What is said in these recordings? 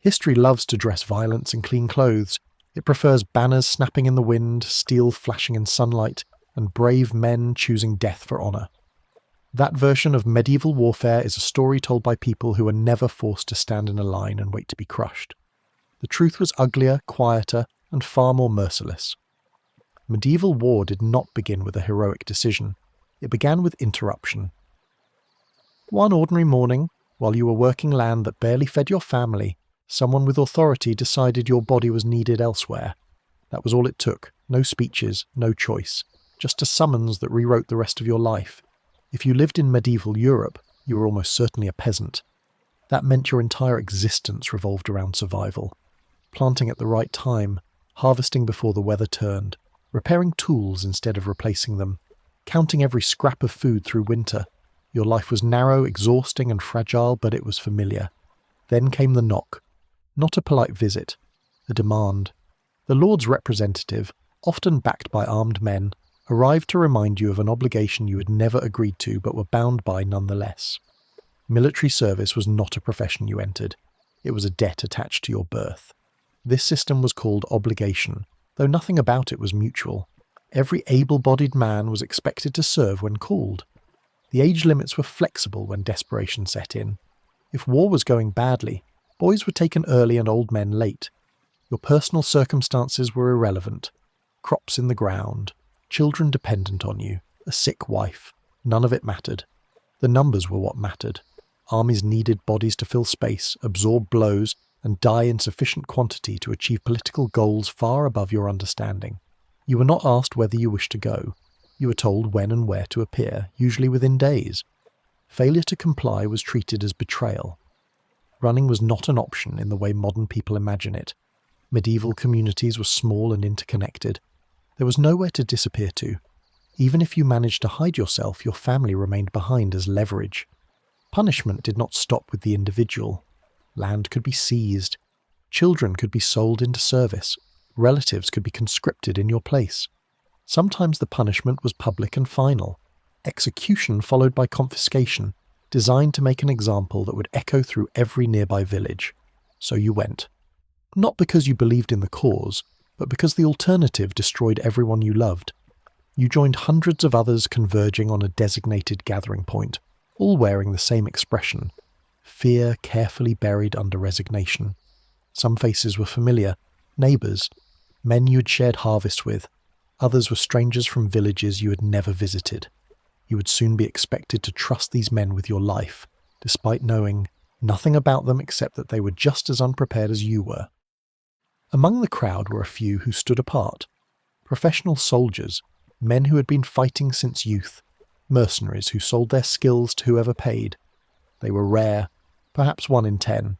History loves to dress violence in clean clothes. It prefers banners snapping in the wind, steel flashing in sunlight, and brave men choosing death for honour. That version of medieval warfare is a story told by people who were never forced to stand in a line and wait to be crushed. The truth was uglier, quieter, and far more merciless. Medieval war did not begin with a heroic decision. It began with interruption. One ordinary morning, while you were working land that barely fed your family, someone with authority decided your body was needed elsewhere. That was all it took. No speeches, no choice. Just a summons that rewrote the rest of your life. If you lived in medieval Europe, you were almost certainly a peasant. That meant your entire existence revolved around survival. Planting at the right time, harvesting before the weather turned, repairing tools instead of replacing them, counting every scrap of food through winter. Your life was narrow, exhausting and fragile, but it was familiar. Then came the knock. Not a polite visit, a demand. The Lord's representative, often backed by armed men, arrived to remind you of an obligation you had never agreed to but were bound by nonetheless. Military service was not a profession you entered. It was a debt attached to your birth. This system was called obligation, though nothing about it was mutual. Every able-bodied man was expected to serve when called. The age limits were flexible when desperation set in. If war was going badly, boys were taken early and old men late. Your personal circumstances were irrelevant. Crops in the ground, children dependent on you, a sick wife. None of it mattered. The numbers were what mattered. Armies needed bodies to fill space, absorb blows, and die in sufficient quantity to achieve political goals far above your understanding. You were not asked whether you wished to go. You were told when and where to appear, usually within days. Failure to comply was treated as betrayal. Running was not an option in the way modern people imagine it. Medieval communities were small and interconnected. There was nowhere to disappear to. Even if you managed to hide yourself, your family remained behind as leverage. Punishment did not stop with the individual. Land could be seized. Children could be sold into service. Relatives could be conscripted in your place. Sometimes the punishment was public and final. Execution followed by confiscation, designed to make an example that would echo through every nearby village. So you went. Not because you believed in the cause, but because the alternative destroyed everyone you loved. You joined hundreds of others converging on a designated gathering point, all wearing the same expression: fear carefully buried under resignation. Some faces were familiar, neighbours, men you had shared harvest with. Others were strangers from villages you had never visited. You would soon be expected to trust these men with your life, despite knowing nothing about them except that they were just as unprepared as you were. Among the crowd were a few who stood apart. Professional soldiers, men who had been fighting since youth, mercenaries who sold their skills to whoever paid. They were rare, perhaps 1 in 10.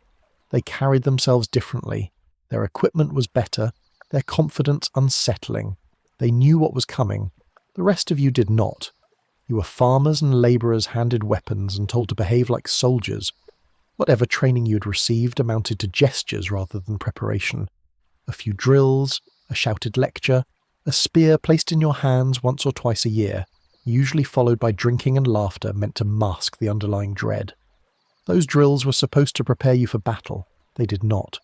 They carried themselves differently. Their equipment was better, their confidence unsettling. They knew what was coming. The rest of you did not. You were farmers and labourers handed weapons and told to behave like soldiers. Whatever training you had received amounted to gestures rather than preparation. A few drills, a shouted lecture, a spear placed in your hands once or twice a year, usually followed by drinking and laughter meant to mask the underlying dread. Those drills were supposed to prepare you for battle. They did not.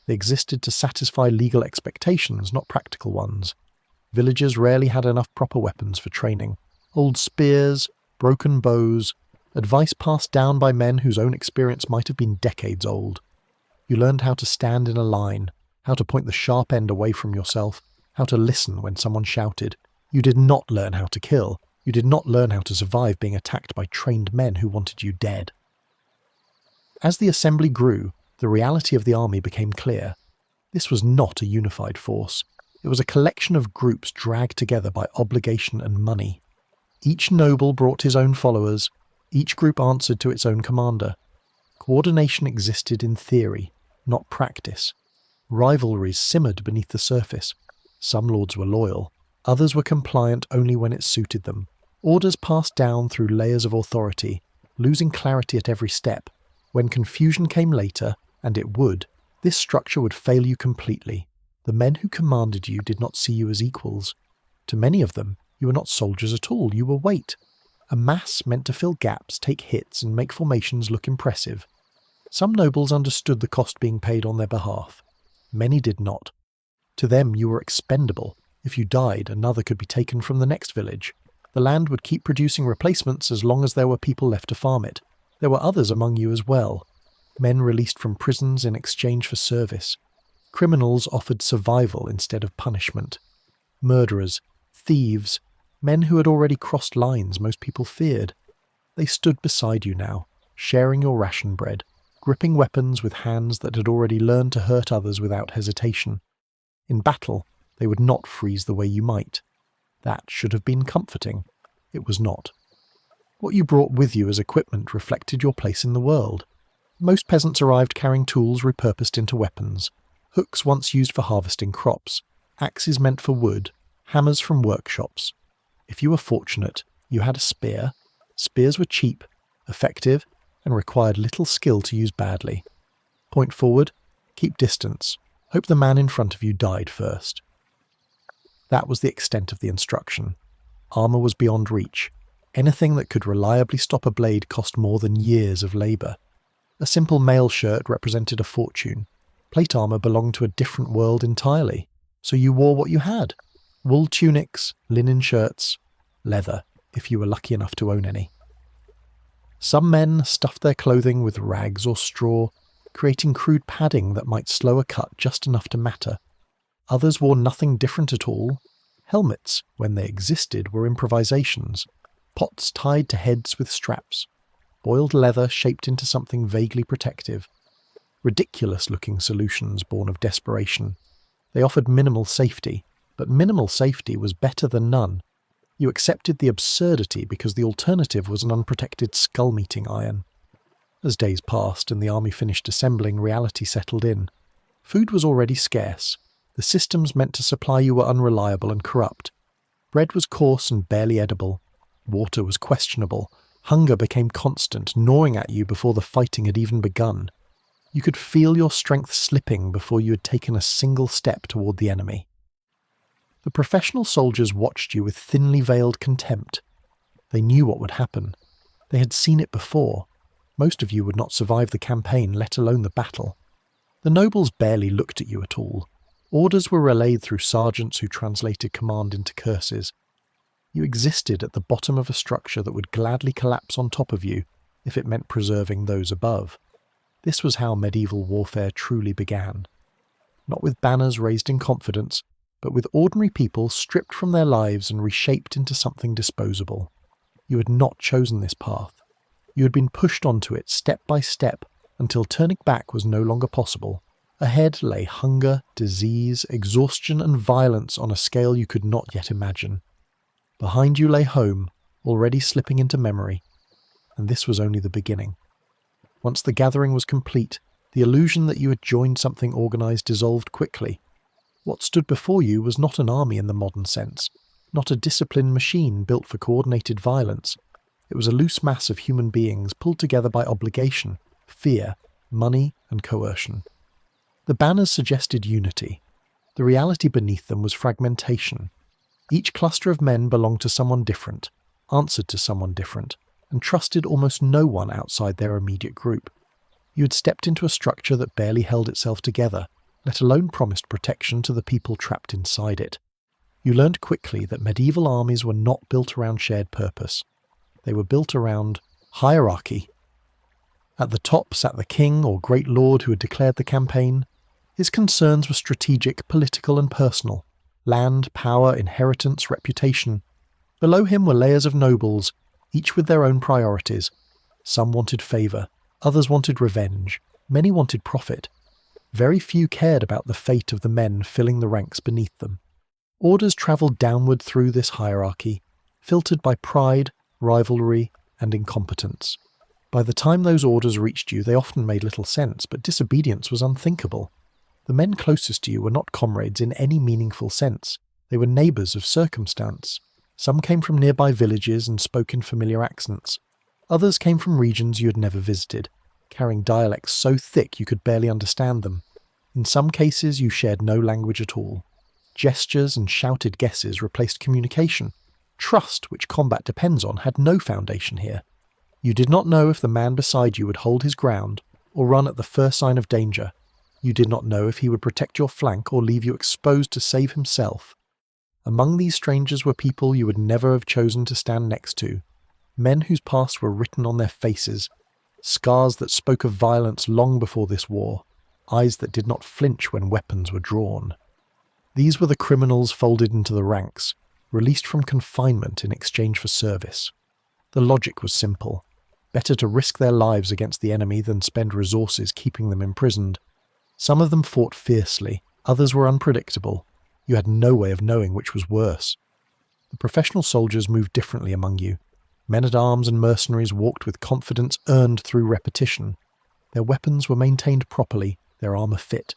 They existed to satisfy legal expectations, not practical ones. Villagers rarely had enough proper weapons for training. Old spears, broken bows, advice passed down by men whose own experience might have been decades old. You learned how to stand in a line, how to point the sharp end away from yourself, how to listen when someone shouted. You did not learn how to kill. You did not learn how to survive being attacked by trained men who wanted you dead. As the assembly grew, the reality of the army became clear. This was not a unified force. It was a collection of groups dragged together by obligation and money. Each noble brought his own followers. Each group answered to its own commander. Coordination existed in theory, not practice. Rivalries simmered beneath the surface. Some lords were loyal. Others were compliant only when it suited them. Orders passed down through layers of authority, losing clarity at every step. When confusion came later, and it would, this structure would fail you completely. The men who commanded you did not see you as equals. To many of them, you were not soldiers at all, you were weight. A mass meant to fill gaps, take hits, and make formations look impressive. Some nobles understood the cost being paid on their behalf. Many did not. To them you were expendable. If you died, another could be taken from the next village. The land would keep producing replacements as long as there were people left to farm it. There were others among you as well. Men released from prisons in exchange for service. Criminals offered survival instead of punishment. Murderers, thieves, men who had already crossed lines most people feared. They stood beside you now, sharing your ration bread, gripping weapons with hands that had already learned to hurt others without hesitation. In battle, they would not freeze the way you might. That should have been comforting. It was not. What you brought with you as equipment reflected your place in the world. Most peasants arrived carrying tools repurposed into weapons. Hooks once used for harvesting crops, axes meant for wood, hammers from workshops. If you were fortunate, you had a spear. Spears were cheap, effective, and required little skill to use badly. Point forward, keep distance, hope the man in front of you died first. That was the extent of the instruction. Armour was beyond reach. Anything that could reliably stop a blade cost more than years of labour. A simple mail shirt represented a fortune. Plate armour belonged to a different world entirely, so you wore what you had. Wool tunics, linen shirts, leather, if you were lucky enough to own any. Some men stuffed their clothing with rags or straw, creating crude padding that might slow a cut just enough to matter. Others wore nothing different at all. Helmets, when they existed, were improvisations. Pots tied to heads with straps. Boiled leather shaped into something vaguely protective. Ridiculous-looking solutions born of desperation. They offered minimal safety, but minimal safety was better than none. You accepted the absurdity because the alternative was an unprotected skull-meeting iron. As days passed and the army finished assembling, reality settled in. Food was already scarce. The systems meant to supply you were unreliable and corrupt. Bread was coarse and barely edible. Water was questionable. Hunger became constant, gnawing at you before the fighting had even begun. You could feel your strength slipping before you had taken a single step toward the enemy. The professional soldiers watched you with thinly veiled contempt. They knew what would happen. They had seen it before. Most of you would not survive the campaign, let alone the battle. The nobles barely looked at you at all. Orders were relayed through sergeants who translated command into curses. You existed at the bottom of a structure that would gladly collapse on top of you if it meant preserving those above. This was how medieval warfare truly began. Not with banners raised in confidence, but with ordinary people stripped from their lives and reshaped into something disposable. You had not chosen this path. You had been pushed onto it step by step until turning back was no longer possible. Ahead lay hunger, disease, exhaustion and violence on a scale you could not yet imagine. Behind you lay home, already slipping into memory, and this was only the beginning. Once the gathering was complete, the illusion that you had joined something organised dissolved quickly. What stood before you was not an army in the modern sense, not a disciplined machine built for coordinated violence. It was a loose mass of human beings pulled together by obligation, fear, money and coercion. The banners suggested unity. The reality beneath them was fragmentation. Each cluster of men belonged to someone different, answered to someone different, and trusted almost no one outside their immediate group. You had stepped into a structure that barely held itself together, let alone promised protection to the people trapped inside it. You learned quickly that medieval armies were not built around shared purpose. They were built around hierarchy. At the top sat the king or great lord who had declared the campaign. His concerns were strategic, political and personal. Land, power, inheritance, reputation. Below him were layers of nobles, each with their own priorities. Some wanted favour, others wanted revenge, many wanted profit. Very few cared about the fate of the men filling the ranks beneath them. Orders travelled downward through this hierarchy, filtered by pride, rivalry, and incompetence. By the time those orders reached you, they often made little sense, but disobedience was unthinkable. The men closest to you were not comrades in any meaningful sense. They were neighbours of circumstance. Some came from nearby villages and spoke in familiar accents. Others came from regions you had never visited, carrying dialects so thick you could barely understand them. In some cases you shared no language at all. Gestures and shouted guesses replaced communication. Trust, which combat depends on, had no foundation here. You did not know if the man beside you would hold his ground, or run at the first sign of danger. You did not know if he would protect your flank or leave you exposed to save himself. Among these strangers were people you would never have chosen to stand next to, men whose pasts were written on their faces, scars that spoke of violence long before this war, eyes that did not flinch when weapons were drawn. These were the criminals folded into the ranks, released from confinement in exchange for service. The logic was simple. Better to risk their lives against the enemy than spend resources keeping them imprisoned. Some of them fought fiercely, others were unpredictable. You had no way of knowing which was worse. The professional soldiers moved differently among you. Men-at-arms and mercenaries walked with confidence earned through repetition. Their weapons were maintained properly, their armour fit.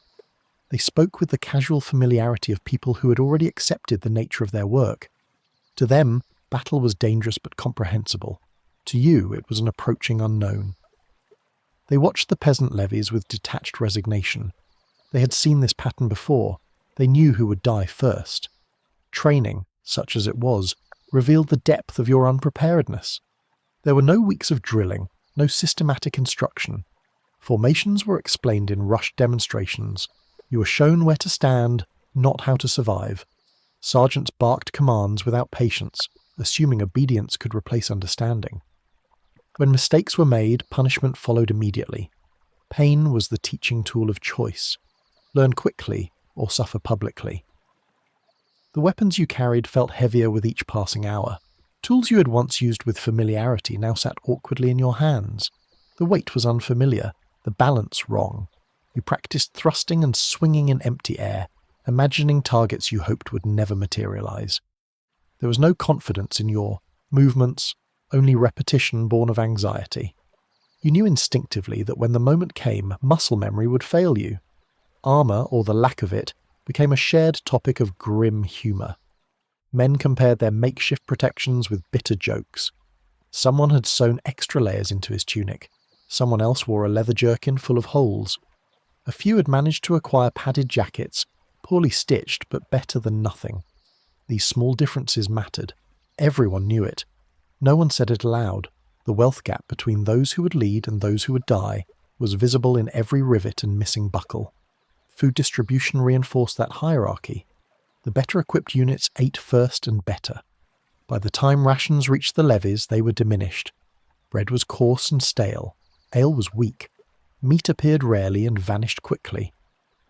They spoke with the casual familiarity of people who had already accepted the nature of their work. To them, battle was dangerous but comprehensible. To you, it was an approaching unknown. They watched the peasant levies with detached resignation. They had seen this pattern before. They knew who would die first. Training, such as it was, revealed the depth of your unpreparedness. There were no weeks of drilling, no systematic instruction. Formations were explained in rushed demonstrations. You were shown where to stand, not how to survive. Sergeants barked commands without patience, assuming obedience could replace understanding. When mistakes were made, punishment followed immediately. Pain was the teaching tool of choice. Learn quickly or suffer publicly. The weapons you carried felt heavier with each passing hour. Tools you had once used with familiarity now sat awkwardly in your hands. The weight was unfamiliar, the balance wrong. You practiced thrusting and swinging in empty air, imagining targets you hoped would never materialize. There was no confidence in your movements, only repetition born of anxiety. You knew instinctively that when the moment came, muscle memory would fail you. Armour, or the lack of it, became a shared topic of grim humour. Men compared their makeshift protections with bitter jokes. Someone had sewn extra layers into his tunic. Someone else wore a leather jerkin full of holes. A few had managed to acquire padded jackets, poorly stitched but better than nothing. These small differences mattered. Everyone knew it. No one said it aloud. The wealth gap between those who would lead and those who would die was visible in every rivet and missing buckle. Food distribution reinforced that hierarchy. The better-equipped units ate first and better. By the time rations reached the levies, they were diminished. Bread was coarse and stale. Ale was weak. Meat appeared rarely and vanished quickly.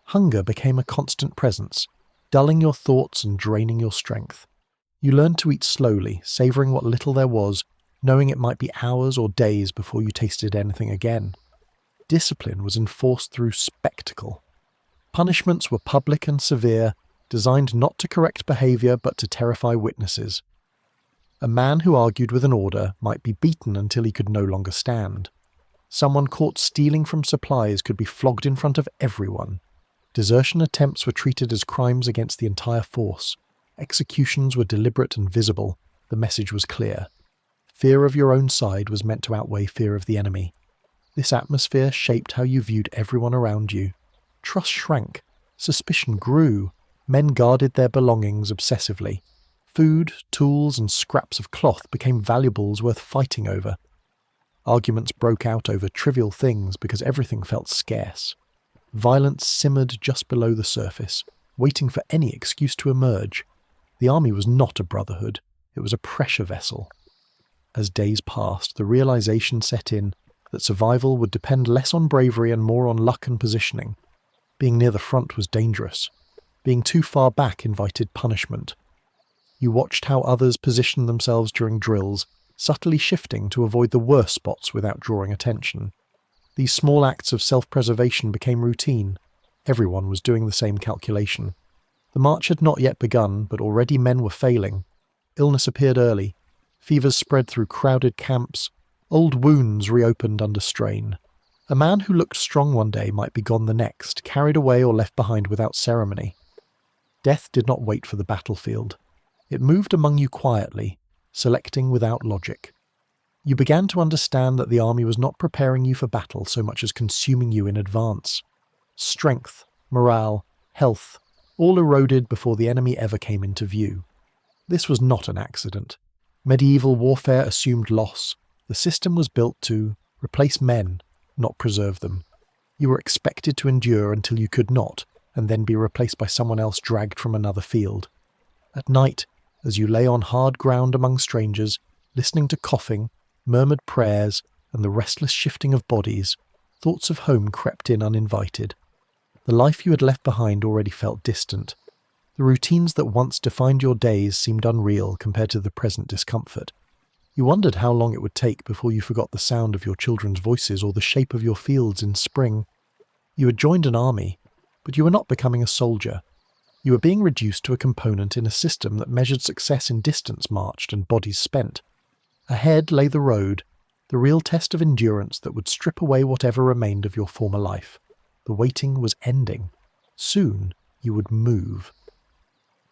Hunger became a constant presence, dulling your thoughts and draining your strength. You learned to eat slowly, savouring what little there was, knowing it might be hours or days before you tasted anything again. Discipline was enforced through spectacle. Punishments were public and severe, designed not to correct behaviour but to terrify witnesses. A man who argued with an order might be beaten until he could no longer stand. Someone caught stealing from supplies could be flogged in front of everyone. Desertion attempts were treated as crimes against the entire force. Executions were deliberate and visible. The message was clear. Fear of your own side was meant to outweigh fear of the enemy. This atmosphere shaped how you viewed everyone around you. Trust shrank. Suspicion grew. Men guarded their belongings obsessively. Food, tools, and scraps of cloth became valuables worth fighting over. Arguments broke out over trivial things because everything felt scarce. Violence simmered just below the surface, waiting for any excuse to emerge. The army was not a brotherhood. It was a pressure vessel. As days passed, the realization set in that survival would depend less on bravery and more on luck and positioning. Being near the front was dangerous. Being too far back invited punishment. You watched how others positioned themselves during drills, subtly shifting to avoid the worst spots without drawing attention. These small acts of self-preservation became routine. Everyone was doing the same calculation. The march had not yet begun, but already men were failing. Illness appeared early. Fevers spread through crowded camps. Old wounds reopened under strain. A man who looked strong one day might be gone the next, carried away or left behind without ceremony. Death did not wait for the battlefield. It moved among you quietly, selecting without logic. You began to understand that the army was not preparing you for battle so much as consuming you in advance. Strength, morale, health, all eroded before the enemy ever came into view. This was not an accident. Medieval warfare assumed loss. The system was built to replace men, not preserve them. You were expected to endure until you could not, and then be replaced by someone else dragged from another field. At night, as you lay on hard ground among strangers, listening to coughing, murmured prayers, and the restless shifting of bodies, thoughts of home crept in uninvited. The life you had left behind already felt distant. The routines that once defined your days seemed unreal compared to the present discomfort. You wondered how long it would take before you forgot the sound of your children's voices or the shape of your fields in spring. You had joined an army, but you were not becoming a soldier. You were being reduced to a component in a system that measured success in distance marched and bodies spent. Ahead lay the road, the real test of endurance that would strip away whatever remained of your former life. The waiting was ending. Soon you would move.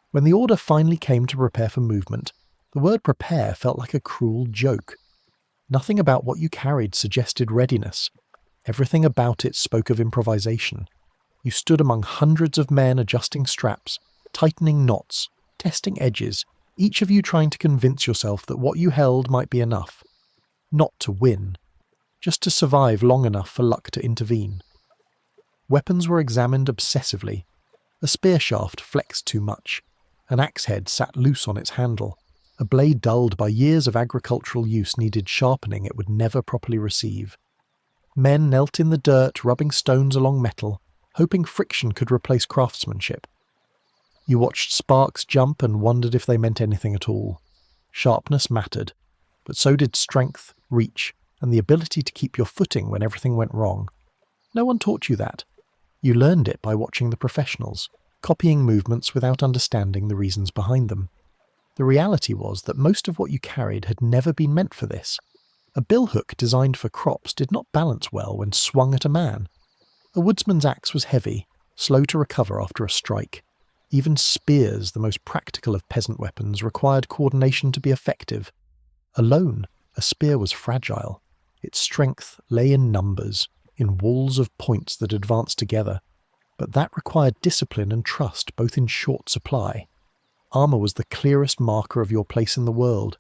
When the order finally came to prepare for movement, the word prepare felt like a cruel joke. Nothing about what you carried suggested readiness. Everything about it spoke of improvisation. You stood among hundreds of men adjusting straps, tightening knots, testing edges, each of you trying to convince yourself that what you held might be enough. Not to win, just to survive long enough for luck to intervene. Weapons were examined obsessively. A spear shaft flexed too much. An axe head sat loose on its handle. A blade dulled by years of agricultural use needed sharpening it would never properly receive. Men knelt in the dirt, rubbing stones along metal, hoping friction could replace craftsmanship. You watched sparks jump and wondered if they meant anything at all. Sharpness mattered, but so did strength, reach, and the ability to keep your footing when everything went wrong. No one taught you that. You learned it by watching the professionals, copying movements without understanding the reasons behind them. The reality was that most of what you carried had never been meant for this. A billhook designed for crops did not balance well when swung at a man. A woodsman's axe was heavy, slow to recover after a strike. Even spears, the most practical of peasant weapons, required coordination to be effective. Alone, a spear was fragile. Its strength lay in numbers, in walls of points that advanced together. But that required discipline and trust, both in short supply. Armour was the clearest marker of your place in the world.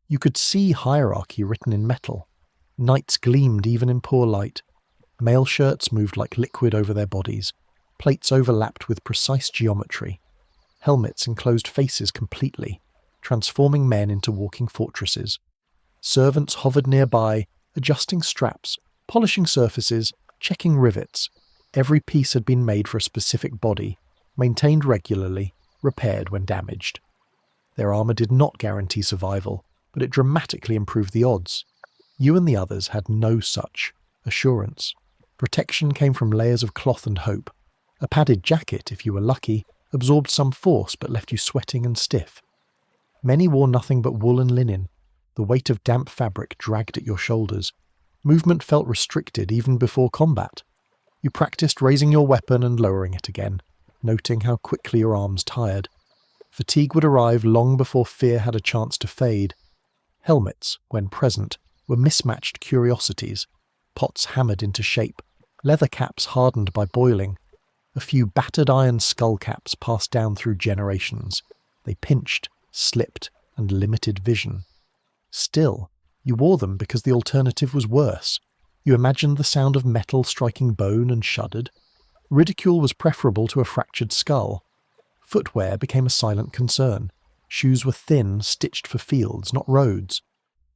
You could see hierarchy written in metal. Knights gleamed even in poor light. Mail shirts moved like liquid over their bodies. Plates overlapped with precise geometry. Helmets enclosed faces completely, transforming men into walking fortresses. Servants hovered nearby, adjusting straps, polishing surfaces, checking rivets. Every piece had been made for a specific body, maintained regularly, repaired when damaged. Their armour did not guarantee survival, but it dramatically improved the odds. You and the others had no such assurance. Protection came from layers of cloth and hope. A padded jacket, if you were lucky, absorbed some force but left you sweating and stiff. Many wore nothing but wool and linen. The weight of damp fabric dragged at your shoulders. Movement felt restricted even before combat. You practiced raising your weapon and lowering it again, noting how quickly your arms tired. Fatigue would arrive long before fear had a chance to fade. Helmets, when present, were mismatched curiosities. Pots hammered into shape, leather caps hardened by boiling. A few battered iron skull caps passed down through generations. They pinched, slipped, and limited vision. Still, you wore them because the alternative was worse. You imagined the sound of metal striking bone and shuddered. Ridicule was preferable to a fractured skull. Footwear became a silent concern. Shoes were thin, stitched for fields, not roads.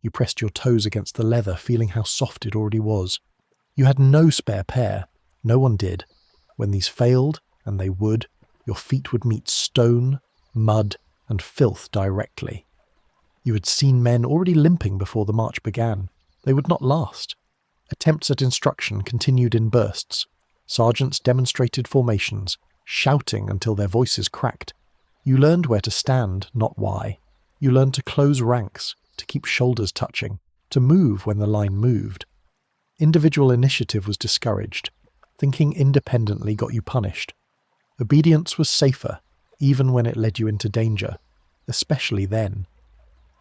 You pressed your toes against the leather, feeling how soft it already was. You had no spare pair. No one did. When these failed, and they would, your feet would meet stone, mud, and filth directly. You had seen men already limping before the march began. They would not last. Attempts at instruction continued in bursts. Sergeants demonstrated formations, shouting until their voices cracked. You learned where to stand, not why. You learned to close ranks, to keep shoulders touching, to move when the line moved. Individual initiative was discouraged. Thinking independently got you punished. Obedience was safer, even when it led you into danger, especially then.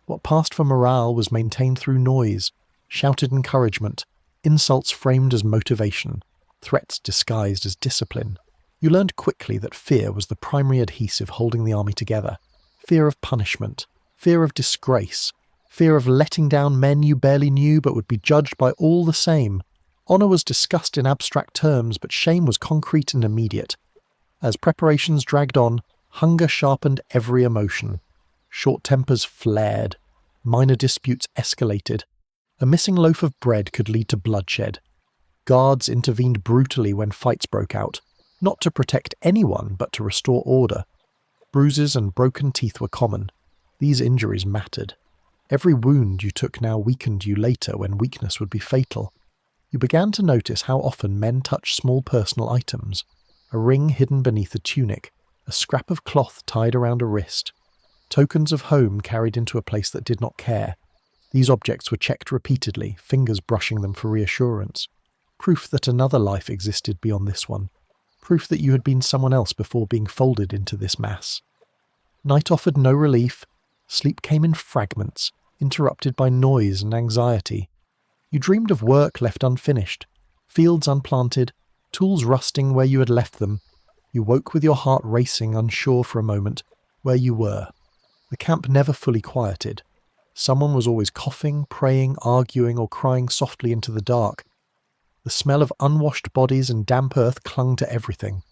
What passed for morale was maintained through noise, shouted encouragement, insults framed as motivation, threats disguised as discipline. You learned quickly that fear was the primary adhesive holding the army together. Fear of punishment, fear of disgrace, fear of letting down men you barely knew but would be judged by all the same. Honour was discussed in abstract terms, but shame was concrete and immediate. As preparations dragged on, hunger sharpened every emotion. Short tempers flared. Minor disputes escalated. A missing loaf of bread could lead to bloodshed. Guards intervened brutally when fights broke out, not to protect anyone but to restore order. Bruises and broken teeth were common. These injuries mattered. Every wound you took now weakened you later when weakness would be fatal. You began to notice how often men touched small personal items. A ring hidden beneath a tunic, a scrap of cloth tied around a wrist. Tokens of home carried into a place that did not care. These objects were checked repeatedly, fingers brushing them for reassurance. Proof that another life existed beyond this one. Proof that you had been someone else before being folded into this mass. Night offered no relief. Sleep came in fragments, interrupted by noise and anxiety. You dreamed of work left unfinished, fields unplanted, tools rusting where you had left them. You woke with your heart racing, unsure for a moment where you were. The camp never fully quieted. Someone was always coughing, praying, arguing, or crying softly into the dark. The smell of unwashed bodies and damp earth clung to everything.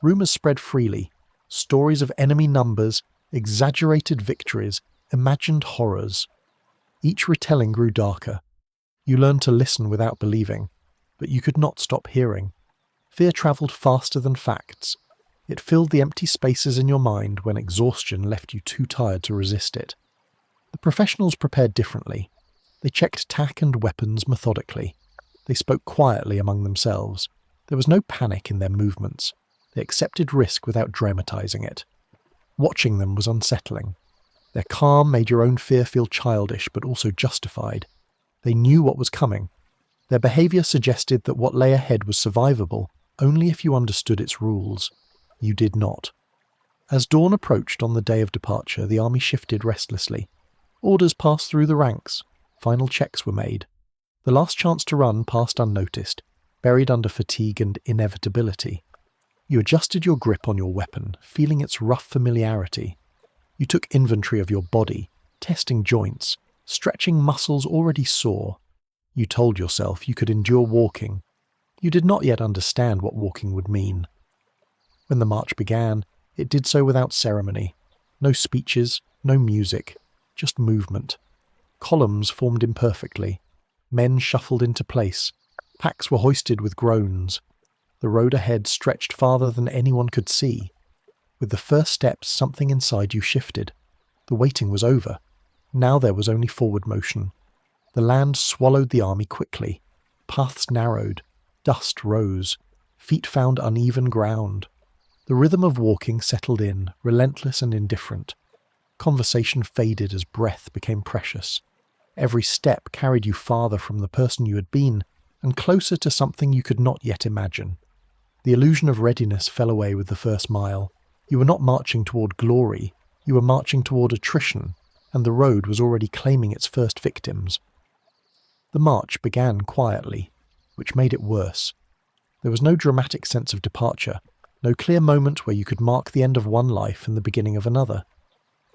Rumours spread freely. Stories of enemy numbers, exaggerated victories, imagined horrors. Each retelling grew darker. You learned to listen without believing, but you could not stop hearing. Fear travelled faster than facts. It filled the empty spaces in your mind when exhaustion left you too tired to resist it. The professionals prepared differently. They checked tack and weapons methodically. They spoke quietly among themselves. There was no panic in their movements. They accepted risk without dramatizing it. Watching them was unsettling. Their calm made your own fear feel childish but also justified. They knew what was coming. Their behaviour suggested that what lay ahead was survivable only if you understood its rules. You did not. As dawn approached on the day of departure, the army shifted restlessly. Orders passed through the ranks. Final checks were made. The last chance to run passed unnoticed, buried under fatigue and inevitability. You adjusted your grip on your weapon, feeling its rough familiarity. You took inventory of your body, testing joints, stretching muscles already sore. You told yourself you could endure walking. You did not yet understand what walking would mean. When the march began, it did so without ceremony. No speeches, no music, just movement. Columns formed imperfectly. Men shuffled into place. Packs were hoisted with groans. The road ahead stretched farther than anyone could see. With the first steps, something inside you shifted. The waiting was over. Now there was only forward motion. The land swallowed the army quickly. Paths narrowed. Dust rose. Feet found uneven ground. The rhythm of walking settled in, relentless and indifferent. Conversation faded as breath became precious. Every step carried you farther from the person you had been, and closer to something you could not yet imagine. The illusion of readiness fell away with the first mile. You were not marching toward glory, you were marching toward attrition, and the road was already claiming its first victims. The march began quietly, which made it worse. There was no dramatic sense of departure, no clear moment where you could mark the end of one life and the beginning of another.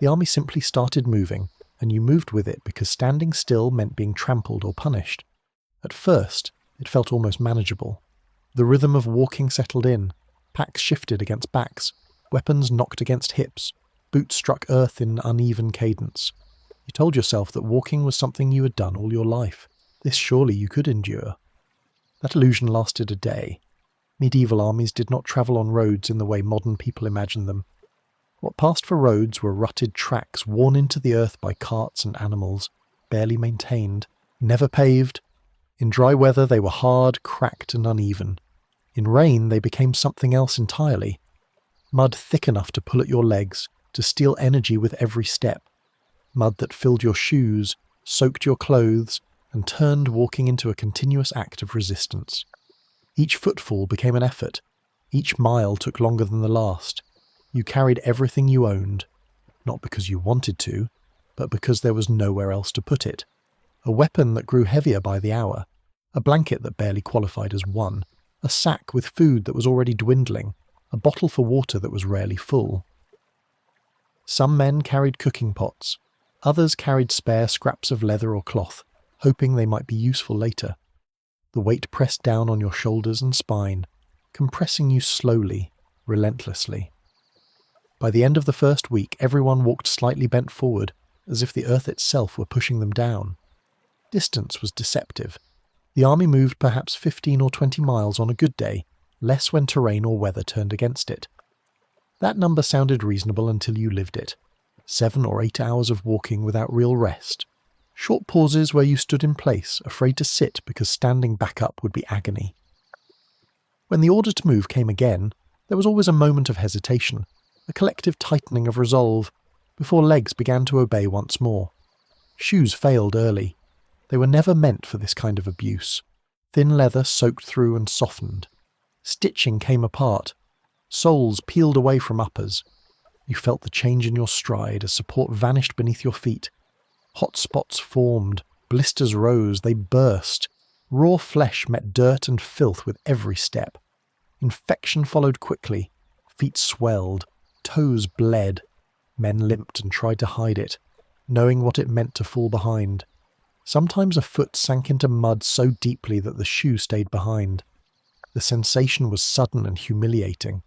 The army simply started moving, and you moved with it because standing still meant being trampled or punished. At first, it felt almost manageable. The rhythm of walking settled in. Packs shifted against backs. Weapons knocked against hips. Boots struck earth in uneven cadence. You told yourself that walking was something you had done all your life. This surely you could endure. That illusion lasted a day. Medieval armies did not travel on roads in the way modern people imagine them. What passed for roads were rutted tracks worn into the earth by carts and animals, barely maintained, never paved. In dry weather they were hard, cracked and uneven. In rain they became something else entirely. Mud thick enough to pull at your legs, to steal energy with every step. Mud that filled your shoes, soaked your clothes, and turned walking into a continuous act of resistance. Each footfall became an effort. Each mile took longer than the last. You carried everything you owned, not because you wanted to, but because there was nowhere else to put it. A weapon that grew heavier by the hour, a blanket that barely qualified as one, a sack with food that was already dwindling, a bottle for water that was rarely full. Some men carried cooking pots, others carried spare scraps of leather or cloth, hoping they might be useful later. the weight pressed down on your shoulders and spine, compressing you slowly, relentlessly. By the end of the first week, everyone walked slightly bent forward, as if the earth itself were pushing them down. Distance was deceptive. The army moved perhaps 15 or 20 miles on a good day, less when terrain or weather turned against it. That number sounded reasonable until you lived it. 7 or 8 hours of walking without real rest. Short pauses where you stood in place, afraid to sit because standing back up would be agony. When the order to move came again, there was always a moment of hesitation, a collective tightening of resolve, before legs began to obey once more. Shoes failed early. They were never meant for this kind of abuse. Thin leather soaked through and softened. Stitching came apart. Soles peeled away from uppers. You felt the change in your stride as support vanished beneath your feet. Hot spots formed, blisters rose, they burst. Raw flesh met dirt and filth with every step. Infection followed quickly. Feet swelled. Toes bled. Men limped and tried to hide it, knowing what it meant to fall behind. Sometimes a foot sank into mud so deeply that the shoe stayed behind. The sensation was sudden and humiliating.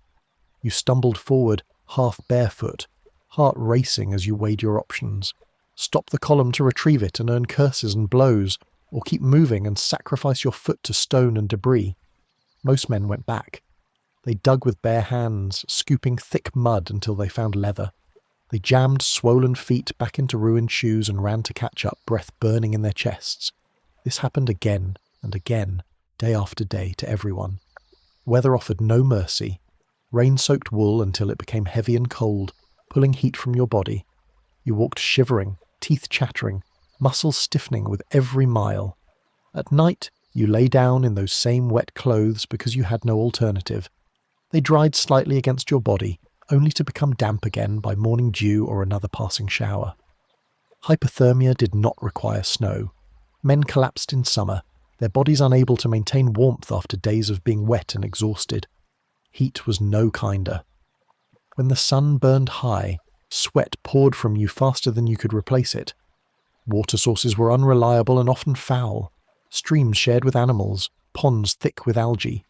You stumbled forward, half barefoot, heart racing as you weighed your options. Stop the column to retrieve it and earn curses and blows, or keep moving and sacrifice your foot to stone and debris. Most men went back. They dug with bare hands, scooping thick mud until they found leather. They jammed swollen feet back into ruined shoes and ran to catch up, breath burning in their chests. This happened again and again, day after day, to everyone. Weather offered no mercy. Rain soaked wool until it became heavy and cold, pulling heat from your body. You walked shivering, teeth chattering, muscles stiffening with every mile. At night, you lay down in those same wet clothes because you had no alternative. They dried slightly against your body, only to become damp again by morning dew or another passing shower. Hypothermia did not require snow. Men collapsed in summer, their bodies unable to maintain warmth after days of being wet and exhausted. Heat was no kinder. When the sun burned high, sweat poured from you faster than you could replace it. Water sources were unreliable and often foul. Streams shared with animals, ponds thick with algae.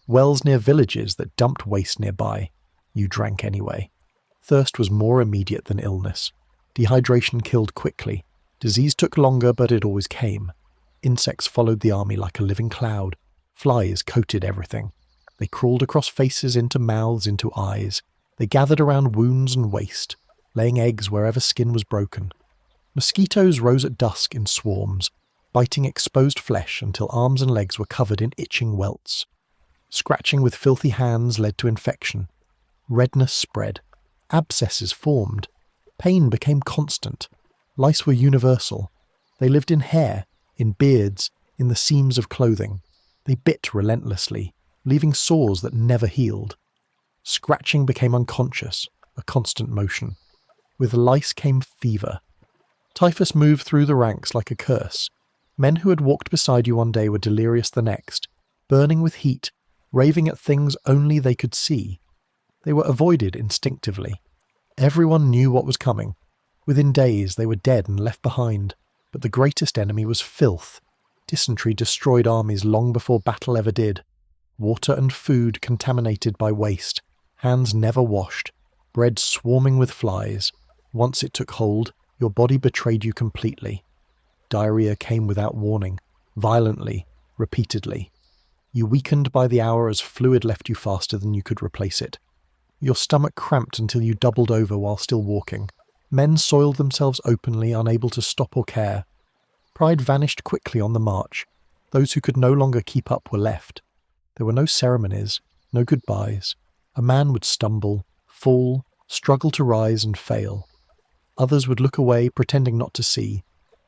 Wells near villages that dumped waste nearby. You drank anyway. Thirst was more immediate than illness. Dehydration killed quickly. Disease took longer, but it always came. Insects followed the army like a living cloud. Flies coated everything. They crawled across faces, into mouths, into eyes. They gathered around wounds and waste, laying eggs wherever skin was broken. Mosquitoes rose at dusk in swarms, biting exposed flesh until arms and legs were covered in itching welts. Scratching with filthy hands led to infection. Redness spread. Abscesses formed. Pain became constant. Lice were universal. They lived in hair, in beards, in the seams of clothing. They bit relentlessly, leaving sores that never healed. Scratching became unconscious, a constant motion. With lice came fever. Typhus moved through the ranks like a curse. Men who had walked beside you one day were delirious the next, burning with heat, raving at things only they could see. They were avoided instinctively. Everyone knew what was coming. Within days they were dead and left behind, but the greatest enemy was filth. Dysentery destroyed armies long before battle ever did. Water and food contaminated by waste, hands never washed, bread swarming with flies. Once it took hold, your body betrayed you completely. Diarrhea came without warning, violently, repeatedly. You weakened by the hour as fluid left you faster than you could replace it. Your stomach cramped until you doubled over while still walking. Men soiled themselves openly, unable to stop or care. Pride vanished quickly on the march. Those who could no longer keep up were left. There were no ceremonies, no goodbyes. A man would stumble, fall, struggle to rise and fail. Others would look away, pretending not to see.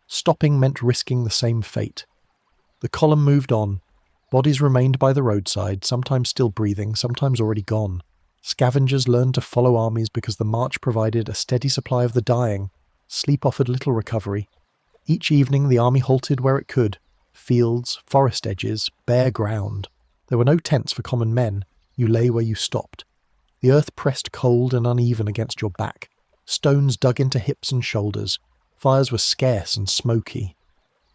Stopping meant risking the same fate. The column moved on. Bodies remained by the roadside, sometimes still breathing, sometimes already gone. Scavengers learned to follow armies because the march provided a steady supply of the dying. Sleep offered little recovery. Each evening the army halted where it could. Fields, forest edges, bare ground. There were no tents for common men. You lay where you stopped. The earth pressed cold and uneven against your back. Stones dug into hips and shoulders. Fires were scarce and smoky.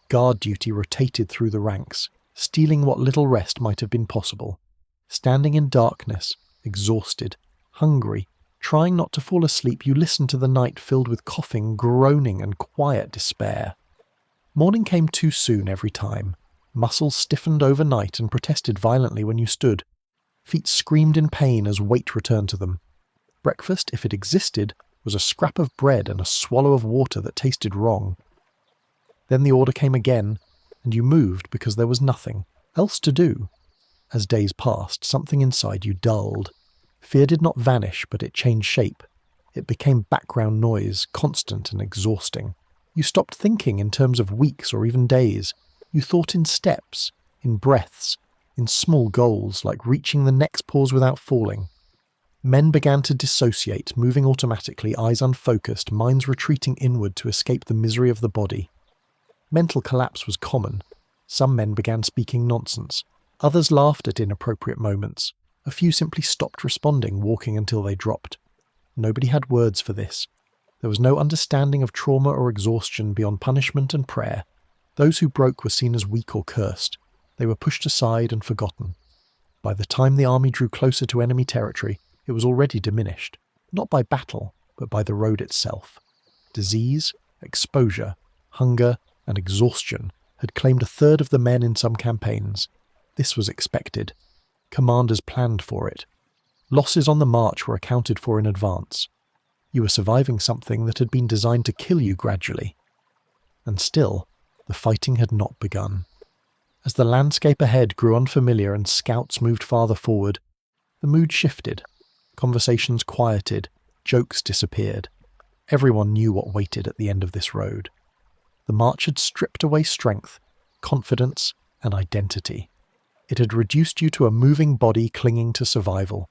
Guard duty rotated through the ranks. stealing what little rest might have been possible. Standing in darkness, exhausted, hungry, trying not to fall asleep, you listened to the night filled with coughing, groaning, and quiet despair. Morning came too soon every time. Muscles stiffened overnight and protested violently when you stood. Feet screamed in pain as weight returned to them. Breakfast, if it existed, was a scrap of bread and a swallow of water that tasted wrong. Then the order came again, and you moved because there was nothing else to do. As days passed, something inside you dulled. Fear did not vanish, but it changed shape. It became background noise, constant and exhausting. You stopped thinking in terms of weeks or even days. You thought in steps, in breaths, in small goals, like reaching the next pause without falling. Men began to dissociate, moving automatically, eyes unfocused, minds retreating inward to escape the misery of the body. Mental collapse was common. Some men began speaking nonsense. Others laughed at inappropriate moments. A few simply stopped responding, walking until they dropped. Nobody had words for this. There was no understanding of trauma or exhaustion beyond punishment and prayer. Those who broke were seen as weak or cursed. They were pushed aside and forgotten. By the time the army drew closer to enemy territory, it was already diminished, not by battle, but by the road itself. Disease, exposure, hunger, and exhaustion had claimed a third of the men in some campaigns. This was expected. Commanders planned for it. Losses on the march were accounted for in advance. You were surviving something that had been designed to kill you gradually. And still, the fighting had not begun. As the landscape ahead grew unfamiliar and scouts moved farther forward, the mood shifted. Conversations quieted, jokes disappeared. Everyone knew what waited at the end of this road. The march had stripped away strength, confidence, and identity. It had reduced you to a moving body clinging to survival.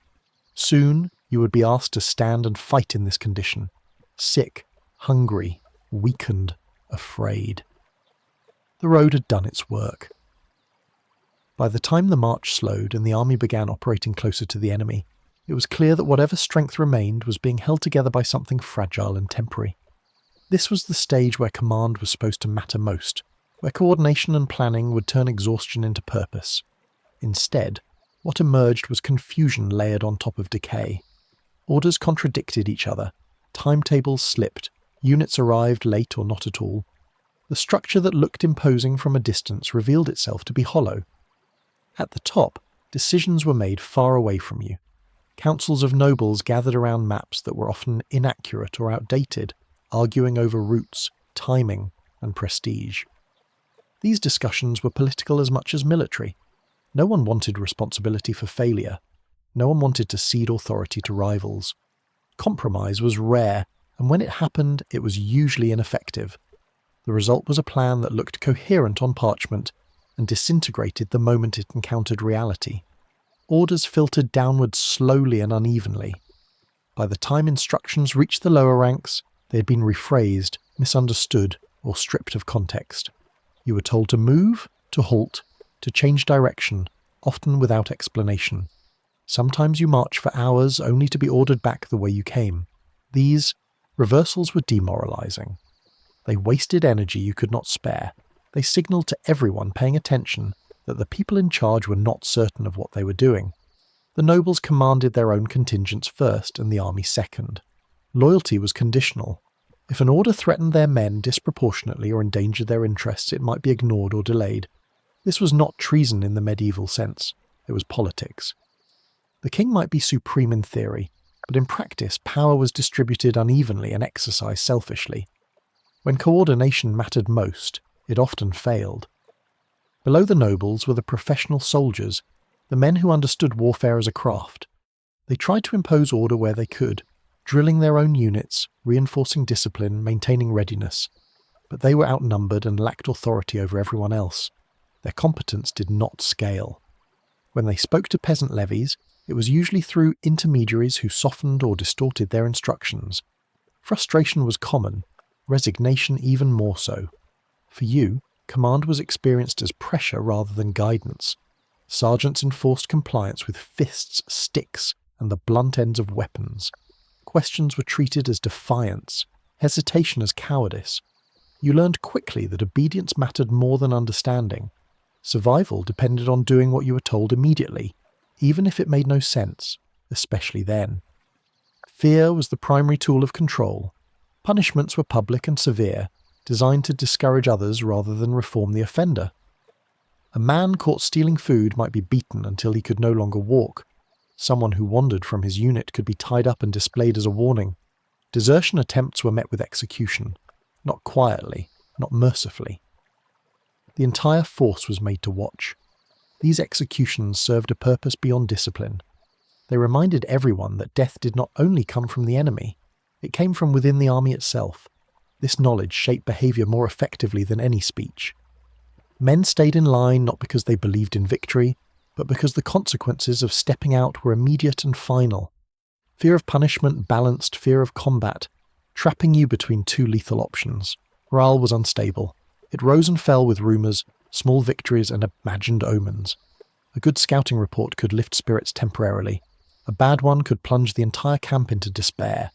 Soon, you would be asked to stand and fight in this condition. Sick, hungry, weakened, afraid. The road had done its work. By the time the march slowed and the army began operating closer to the enemy, it was clear that whatever strength remained was being held together by something fragile and temporary. This was the stage where command was supposed to matter most, where coordination and planning would turn exhaustion into purpose. Instead, what emerged was confusion layered on top of decay. Orders contradicted each other, timetables slipped, units arrived late or not at all. The structure that looked imposing from a distance revealed itself to be hollow. At the top, decisions were made far away from you. Councils of nobles gathered around maps that were often inaccurate or outdated, arguing over routes, timing, and prestige. These discussions were political as much as military. No one wanted responsibility for failure. No one wanted to cede authority to rivals. Compromise was rare, and when it happened, it was usually ineffective. The result was a plan that looked coherent on parchment and disintegrated the moment it encountered reality. Orders filtered downward slowly and unevenly. By the time instructions reached the lower ranks, they had been rephrased, misunderstood, or stripped of context. You were told to move, to halt, to change direction, often without explanation. Sometimes you marched for hours only to be ordered back the way you came. These reversals were demoralizing. They wasted energy you could not spare. They signaled to everyone paying attention that the people in charge were not certain of what they were doing. The nobles commanded their own contingents first and the army second. Loyalty was conditional. If an order threatened their men disproportionately or endangered their interests, it might be ignored or delayed. This was not treason in the medieval sense. It was politics. The king might be supreme in theory, but in practice power was distributed unevenly and exercised selfishly. When coordination mattered most, it often failed. Below the nobles were the professional soldiers, the men who understood warfare as a craft. They tried to impose order where they could, drilling their own units, reinforcing discipline, maintaining readiness. But they were outnumbered and lacked authority over everyone else. Their competence did not scale. When they spoke to peasant levies, it was usually through intermediaries who softened or distorted their instructions. Frustration was common, resignation even more so. For you, command was experienced as pressure rather than guidance. Sergeants enforced compliance with fists, sticks, and the blunt ends of weapons. Questions were treated as defiance, hesitation as cowardice. You learned quickly that obedience mattered more than understanding. Survival depended on doing what you were told immediately, even if it made no sense, especially then. Fear was the primary tool of control. Punishments were public and severe, designed to discourage others rather than reform the offender. A man caught stealing food might be beaten until he could no longer walk. Someone who wandered from his unit could be tied up and displayed as a warning. Desertion attempts were met with execution, not quietly, not mercifully. The entire force was made to watch. These executions served a purpose beyond discipline. They reminded everyone that death did not only come from the enemy, it came from within the army itself. This knowledge shaped behaviour more effectively than any speech. Men stayed in line not because they believed in victory, but because the consequences of stepping out were immediate and final. Fear of punishment balanced fear of combat, trapping you between two lethal options. Morale was unstable. It rose and fell with rumours, small victories and imagined omens. A good scouting report could lift spirits temporarily. A bad one could plunge the entire camp into despair.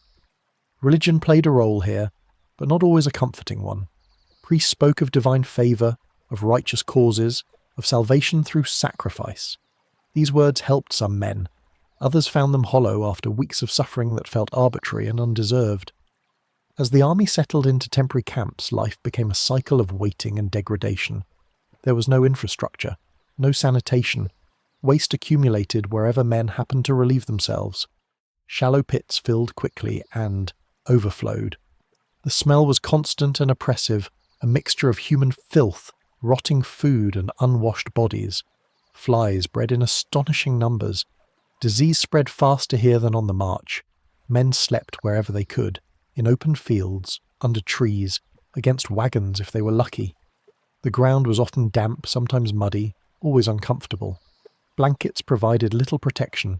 Religion played a role here, but not always a comforting one. Priests spoke of divine favour, of righteous causes, of salvation through sacrifice. These words helped some men. Others found them hollow after weeks of suffering that felt arbitrary and undeserved. As the army settled into temporary camps, life became a cycle of waiting and degradation. There was no infrastructure, no sanitation. Waste accumulated wherever men happened to relieve themselves. Shallow pits filled quickly and overflowed. The smell was constant and oppressive, a mixture of human filth, rotting food and unwashed bodies. Flies bred in astonishing numbers. Disease spread faster here than on the march. Men slept wherever they could, in open fields, under trees, against wagons if they were lucky. The ground was often damp, sometimes muddy, always uncomfortable. Blankets provided little protection.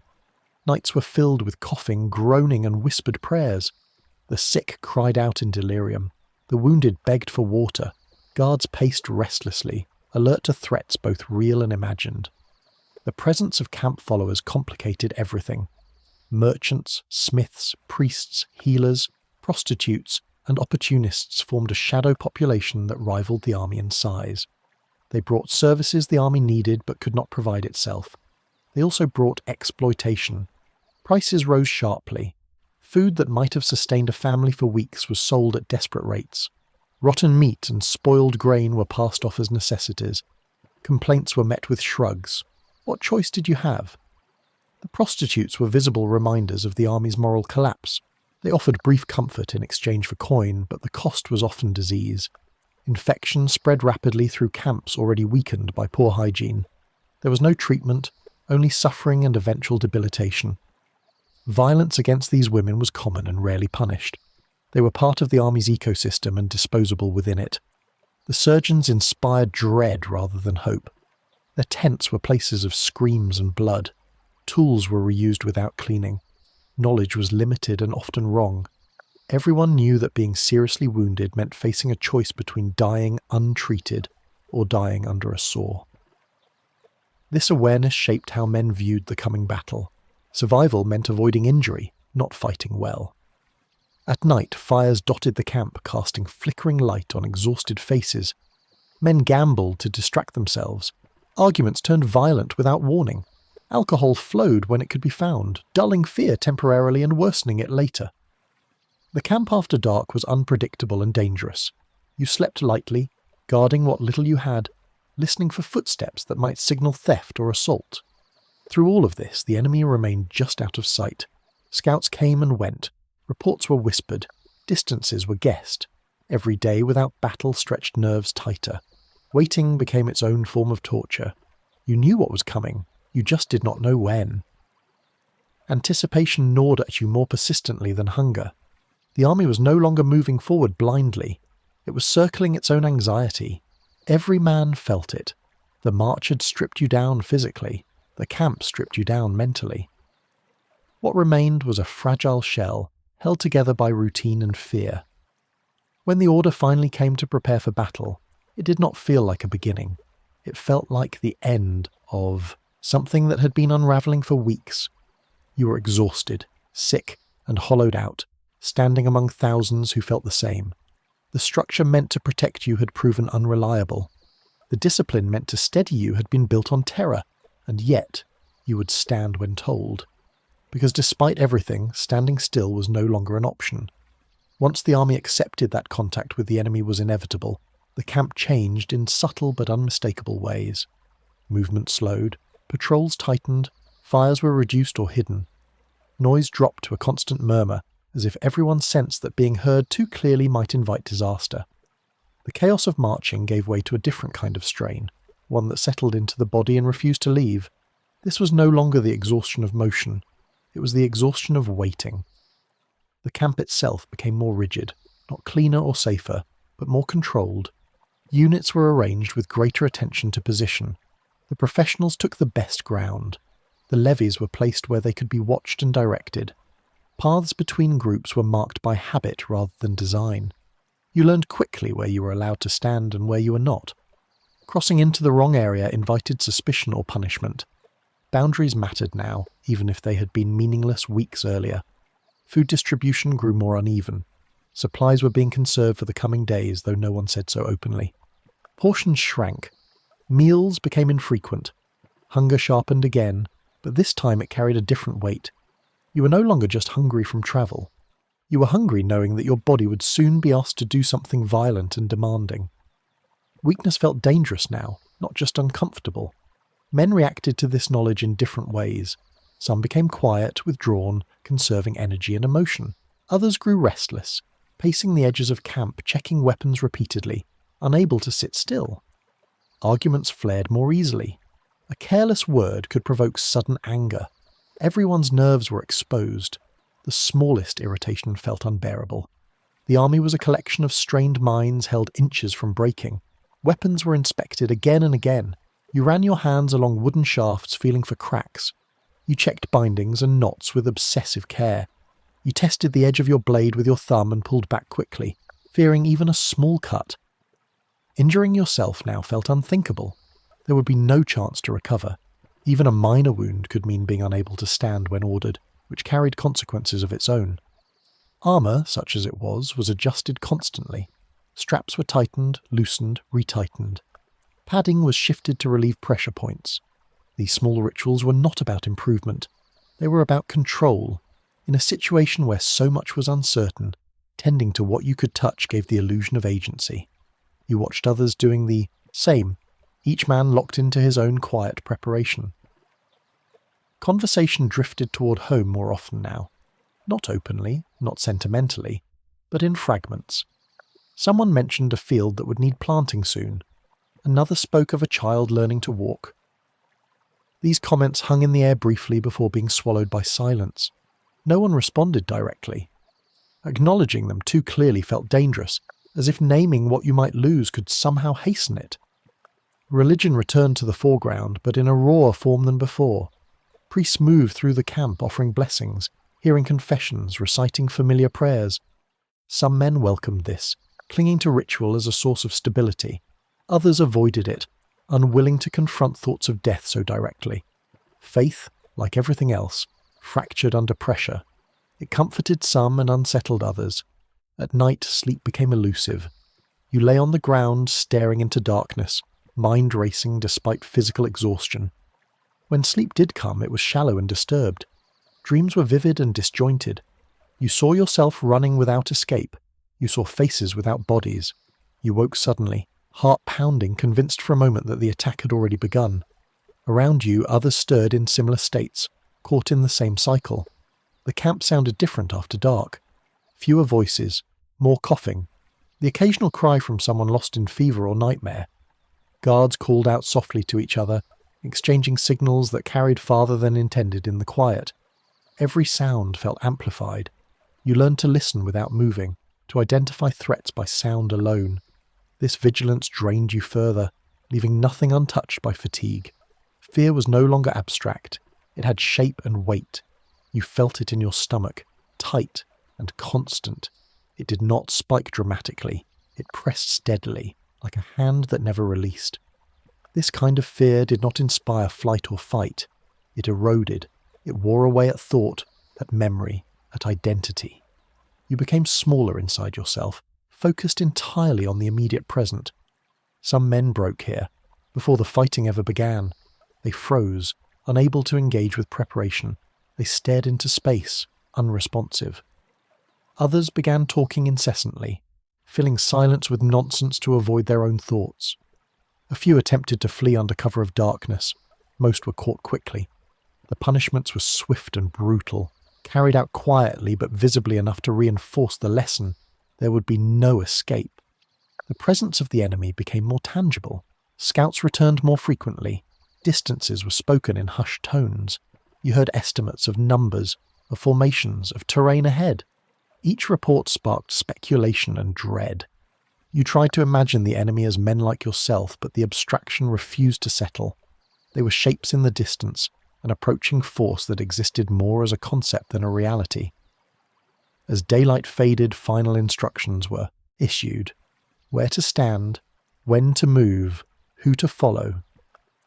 Nights were filled with coughing, groaning and whispered prayers. The sick cried out in delirium. The wounded begged for water. Guards paced restlessly, alert to threats both real and imagined. The presence of camp followers complicated everything. Merchants, smiths, priests, healers, prostitutes, and opportunists formed a shadow population that rivaled the army in size. They brought services the army needed but could not provide itself. They also brought exploitation. Prices rose sharply. Food that might have sustained a family for weeks was sold at desperate rates. Rotten meat and spoiled grain were passed off as necessities. Complaints were met with shrugs. What choice did you have? The prostitutes were visible reminders of the army's moral collapse. They offered brief comfort in exchange for coin, but the cost was often disease. Infection spread rapidly through camps already weakened by poor hygiene. There was no treatment, only suffering and eventual debilitation. Violence against these women was common and rarely punished. They were part of the army's ecosystem and disposable within it. The surgeons inspired dread rather than hope. Their tents were places of screams and blood. Tools were reused without cleaning. Knowledge was limited and often wrong. Everyone knew that being seriously wounded meant facing a choice between dying untreated or dying under a sore. This awareness shaped how men viewed the coming battle. Survival meant avoiding injury, not fighting well. At night, fires dotted the camp, casting flickering light on exhausted faces. Men gambled to distract themselves. Arguments turned violent without warning. Alcohol flowed when it could be found, dulling fear temporarily and worsening it later. The camp after dark was unpredictable and dangerous. You slept lightly, guarding what little you had, listening for footsteps that might signal theft or assault. Through all of this, the enemy remained just out of sight. Scouts came and went. Reports were whispered. Distances were guessed. Every day without battle stretched nerves tighter. Waiting became its own form of torture. You knew what was coming. You just did not know when. Anticipation gnawed at you more persistently than hunger. The army was no longer moving forward blindly. It was circling its own anxiety. Every man felt it. The march had stripped you down physically. The camp stripped you down mentally. What remained was a fragile shell, held together by routine and fear. When the order finally came to prepare for battle, it did not feel like a beginning. It felt like the end of something that had been unraveling for weeks. You were exhausted, sick, and hollowed out, standing among thousands who felt the same. The structure meant to protect you had proven unreliable. The discipline meant to steady you had been built on terror, and yet you would stand when told. Because despite everything, standing still was no longer an option. Once the army accepted that contact with the enemy was inevitable, the camp changed in subtle but unmistakable ways. Movement slowed, patrols tightened, fires were reduced or hidden. Noise dropped to a constant murmur, as if everyone sensed that being heard too clearly might invite disaster. The chaos of marching gave way to a different kind of strain, one that settled into the body and refused to leave. This was no longer the exhaustion of motion, it was the exhaustion of waiting. The camp itself became more rigid, not cleaner or safer, but more controlled. Units were arranged with greater attention to position. The professionals took the best ground. The levies were placed where they could be watched and directed. Paths between groups were marked by habit rather than design. You learned quickly where you were allowed to stand and where you were not. Crossing into the wrong area invited suspicion or punishment. Boundaries mattered now, even if they had been meaningless weeks earlier. Food distribution grew more uneven. Supplies were being conserved for the coming days, though no one said so openly. Portions shrank. Meals became infrequent. Hunger sharpened again, but this time it carried a different weight. You were no longer just hungry from travel. You were hungry knowing that your body would soon be asked to do something violent and demanding. Weakness felt dangerous now, not just uncomfortable. Men reacted to this knowledge in different ways. Some became quiet, withdrawn, conserving energy and emotion. Others grew restless, pacing the edges of camp, checking weapons repeatedly, unable to sit still. Arguments flared more easily. A careless word could provoke sudden anger. Everyone's nerves were exposed. The smallest irritation felt unbearable. The army was a collection of strained minds held inches from breaking. Weapons were inspected again and again. You ran your hands along wooden shafts, feeling for cracks. You checked bindings and knots with obsessive care. You tested the edge of your blade with your thumb and pulled back quickly, fearing even a small cut. Injuring yourself now felt unthinkable. There would be no chance to recover. Even a minor wound could mean being unable to stand when ordered, which carried consequences of its own. Armour, such as it was adjusted constantly. Straps were tightened, loosened, retightened. Padding was shifted to relieve pressure points. These small rituals were not about improvement. They were about control. In a situation where so much was uncertain, tending to what you could touch gave the illusion of agency. You watched others doing the same, each man locked into his own quiet preparation. Conversation drifted toward home more often now. Not openly, not sentimentally, but in fragments. Someone mentioned a field that would need planting soon. Another spoke of a child learning to walk. These comments hung in the air briefly before being swallowed by silence. No one responded directly. Acknowledging them too clearly felt dangerous, as if naming what you might lose could somehow hasten it. Religion returned to the foreground, but in a rawer form than before. Priests moved through the camp offering blessings, hearing confessions, reciting familiar prayers. Some men welcomed this, clinging to ritual as a source of stability. Others avoided it, unwilling to confront thoughts of death so directly. Faith, like everything else, fractured under pressure. It comforted some and unsettled others. At night, sleep became elusive. You lay on the ground, staring into darkness, mind racing despite physical exhaustion. When sleep did come, it was shallow and disturbed. Dreams were vivid and disjointed. You saw yourself running without escape. You saw faces without bodies. You woke suddenly, heart pounding, convinced for a moment that the attack had already begun. Around you, others stirred in similar states, caught in the same cycle. The camp sounded different after dark. Fewer voices, more coughing, the occasional cry from someone lost in fever or nightmare. Guards called out softly to each other, exchanging signals that carried farther than intended in the quiet. Every sound felt amplified. You learned to listen without moving, to identify threats by sound alone. This vigilance drained you further, leaving nothing untouched by fatigue. Fear was no longer abstract. It had shape and weight. You felt it in your stomach, tight and constant. It did not spike dramatically. It pressed steadily, like a hand that never released. This kind of fear did not inspire flight or fight. It eroded. It wore away at thought, at memory, at identity. You became smaller inside yourself, focused entirely on the immediate present. Some men broke here, Before the fighting ever began, they froze, unable to engage with preparation. They stared into space, unresponsive. Others began talking incessantly, filling silence with nonsense to avoid their own thoughts. A few attempted to flee under cover of darkness. Most were caught quickly. The punishments were swift and brutal, carried out quietly but visibly enough to reinforce the lesson. There would be no escape. The presence of the enemy became more tangible. Scouts returned more frequently. Distances were spoken in hushed tones. You heard estimates of numbers, of formations, of terrain ahead. Each report sparked speculation and dread. You tried to imagine the enemy as men like yourself, but the abstraction refused to settle. They were shapes in the distance, an approaching force that existed more as a concept than a reality. As daylight faded, final instructions were issued. Where to stand, when to move, who to follow.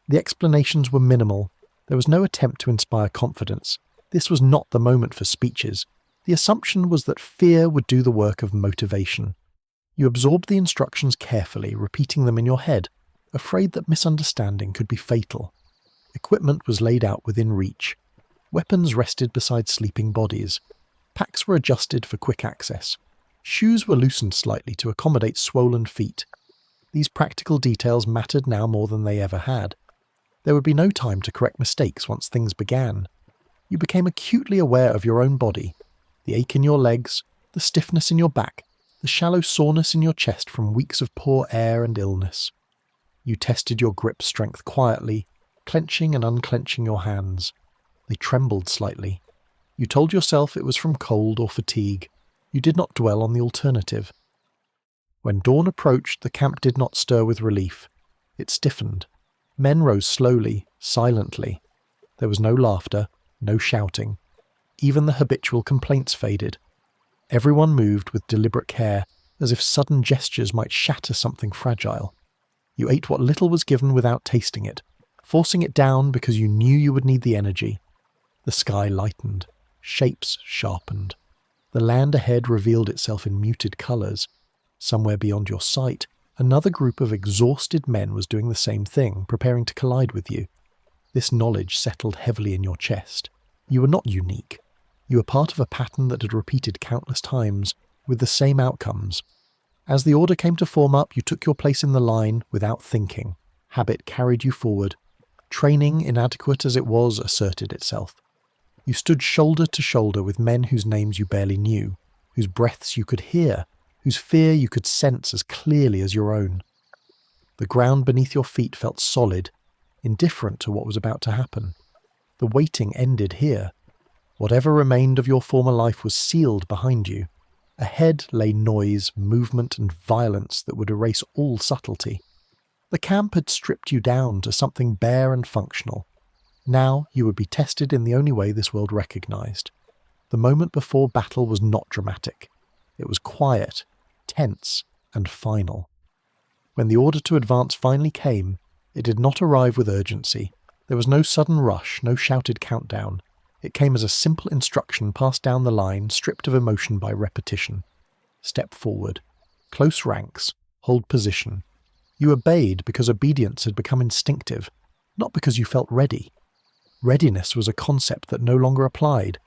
The explanations were minimal. There was no attempt to inspire confidence. This was not the moment for speeches. The assumption was that fear would do the work of motivation. You absorbed the instructions carefully, repeating them in your head, afraid that misunderstanding could be fatal. Equipment was laid out within reach. Weapons rested beside sleeping bodies. Packs were adjusted for quick access. Shoes were loosened slightly to accommodate swollen feet. These practical details mattered now more than they ever had. There would be no time to correct mistakes once things began. You became acutely aware of your own body, the ache in your legs, the stiffness in your back, the shallow soreness in your chest from weeks of poor air and illness. You tested your grip strength quietly, clenching and unclenching your hands. They trembled slightly. You told yourself it was from cold or fatigue. You did not dwell on the alternative. When dawn approached, the camp did not stir with relief. It stiffened. Men rose slowly, silently. There was no laughter, no shouting. Even the habitual complaints faded. Everyone moved with deliberate care, as if sudden gestures might shatter something fragile. You ate what little was given without tasting it, forcing it down because you knew you would need the energy. The sky lightened. Shapes sharpened. The land ahead revealed itself in muted colours. Somewhere beyond your sight, another group of exhausted men was doing the same thing, preparing to collide with you. This knowledge settled heavily in your chest. You were not unique. You were part of a pattern that had repeated countless times, with the same outcomes. As the order came to form up, you took your place in the line without thinking. Habit carried you forward. Training, inadequate as it was, asserted itself. You stood shoulder to shoulder with men whose names you barely knew, whose breaths you could hear, whose fear you could sense as clearly as your own. The ground beneath your feet felt solid, indifferent to what was about to happen. The waiting ended here. Whatever remained of your former life was sealed behind you. Ahead lay noise, movement, and violence that would erase all subtlety. The camp had stripped you down to something bare and functional. Now you would be tested in the only way this world recognized. The moment before battle was not dramatic. It was quiet, tense, and final. When the order to advance finally came, it did not arrive with urgency. There was no sudden rush, no shouted countdown. It came as a simple instruction passed down the line, stripped of emotion by repetition. Step forward. Close ranks. Hold position. You obeyed because obedience had become instinctive, not because you felt ready. Readiness was a concept that no longer applied.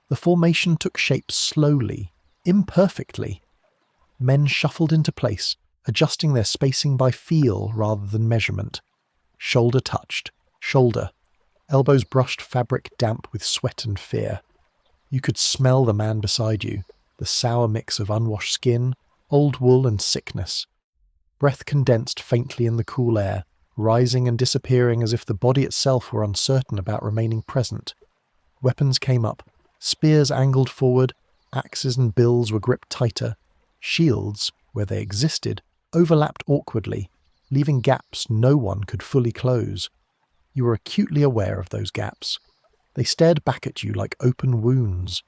The formation took shape slowly, imperfectly. Men shuffled into place, adjusting their spacing by feel rather than measurement. Shoulder touched, shoulder. Elbows brushed fabric damp with sweat and fear. You could smell the man beside you, the sour mix of unwashed skin, old wool and sickness. Breath condensed faintly in the cool air, rising and disappearing as if the body itself were uncertain about remaining present. Weapons came up. Spears angled forward, axes and bills were gripped tighter. Shields, where they existed, overlapped awkwardly, leaving gaps no one could fully close. You were acutely aware of those gaps. They stared back at you like open wounds.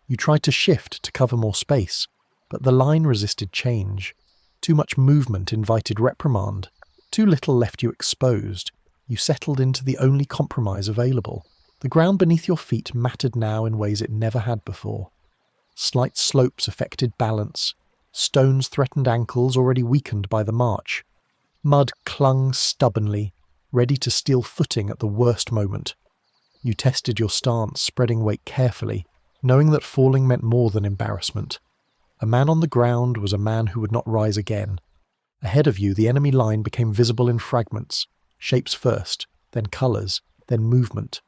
You tried to shift to cover more space, but the line resisted change. Too much movement invited reprimand. Too little left you exposed. You settled into the only compromise available. The ground beneath your feet mattered now in ways it never had before. Slight slopes affected balance. Stones threatened ankles already weakened by the march. Mud clung stubbornly, ready to steal footing at the worst moment. You tested your stance, spreading weight carefully, knowing that falling meant more than embarrassment. A man on the ground was a man who would not rise again. Ahead of you, the enemy line became visible in fragments, shapes first, then colours, then movement.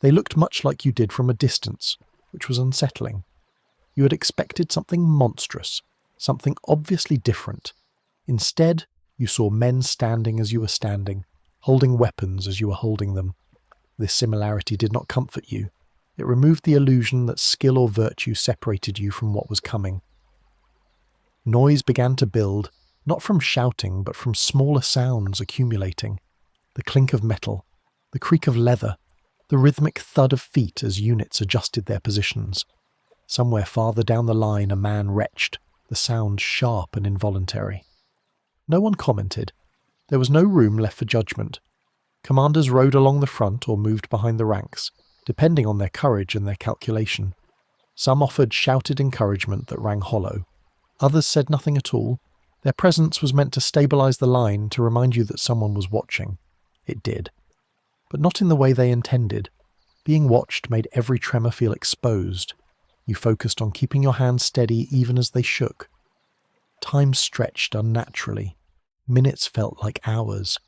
They looked much like you did from a distance, which was unsettling. You had expected something monstrous, something obviously different. Instead, you saw men standing as you were standing, holding weapons as you were holding them. This similarity did not comfort you. It removed the illusion that skill or virtue separated you from what was coming. Noise began to build, not from shouting, but from smaller sounds accumulating. The clink of metal, the creak of leather, the rhythmic thud of feet as units adjusted their positions. Somewhere farther down the line a man retched, the sound sharp and involuntary. No one commented. There was no room left for judgment. Commanders rode along the front or moved behind the ranks, depending on their courage and their calculation. Some offered shouted encouragement that rang hollow. Others said nothing at all. Their presence was meant to stabilize the line, to remind you that someone was watching. It did. But not in the way they intended. Being watched made every tremor feel exposed. You focused on keeping your hands steady even as they shook. Time stretched unnaturally. Minutes felt like hours.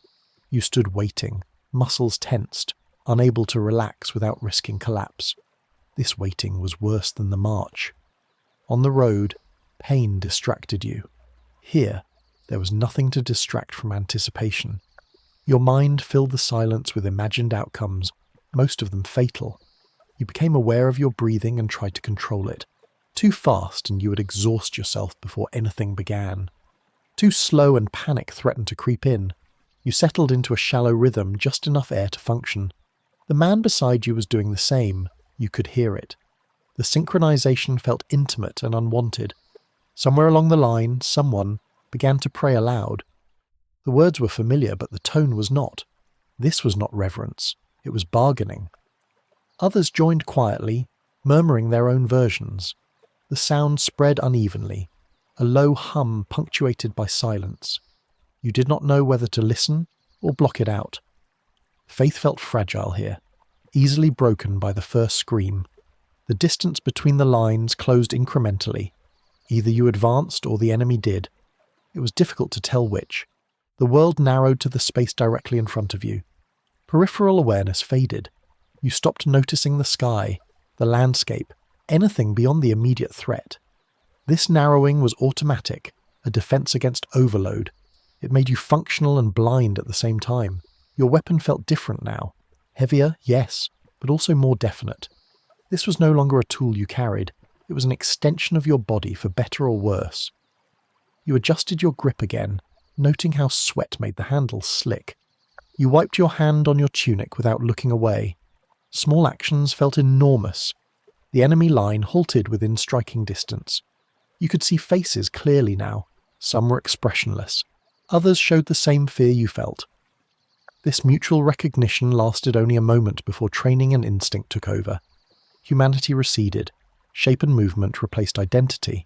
You stood waiting, muscles tensed, unable to relax without risking collapse. This waiting was worse than the march. On the road, pain distracted you. Here, there was nothing to distract from anticipation. Your mind filled the silence with imagined outcomes, most of them fatal. You became aware of your breathing and tried to control it. Too fast and you would exhaust yourself before anything began. Too slow and panic threatened to creep in. You settled into a shallow rhythm, just enough air to function. The man beside you was doing the same. You could hear it. The synchronization felt intimate and unwanted. Somewhere along the line, someone began to pray aloud. The words were familiar, but the tone was not. This was not reverence. It was bargaining. Others joined quietly, murmuring their own versions. The sound spread unevenly, a low hum punctuated by silence. You did not know whether to listen or block it out. Faith felt fragile here, easily broken by the first scream. The distance between the lines closed incrementally. Either you advanced or the enemy did. It was difficult to tell which. The world narrowed to the space directly in front of you. Peripheral awareness faded. You stopped noticing the sky, the landscape, anything beyond the immediate threat. This narrowing was automatic, a defense against overload. It made you functional and blind at the same time. Your weapon felt different now. Heavier, yes, but also more definite. This was no longer a tool you carried. It was an extension of your body, for better or worse. You adjusted your grip again, noting how sweat made the handle slick. You wiped your hand on your tunic without looking away. Small actions felt enormous. The enemy line halted within striking distance. You could see faces clearly now. Some were expressionless. Others showed the same fear you felt. This mutual recognition lasted only a moment before training and instinct took over. Humanity receded. Shape and movement replaced identity.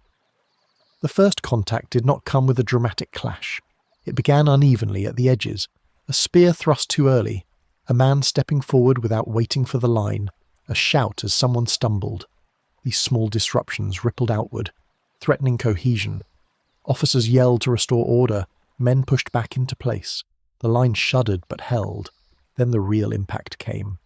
The first contact did not come with a dramatic clash. It began unevenly at the edges. A spear thrust too early. A man stepping forward without waiting for the line. A shout as someone stumbled. These small disruptions rippled outward, threatening cohesion. Officers yelled to restore order. Men pushed back into place. The line shuddered but held. Then the real impact came.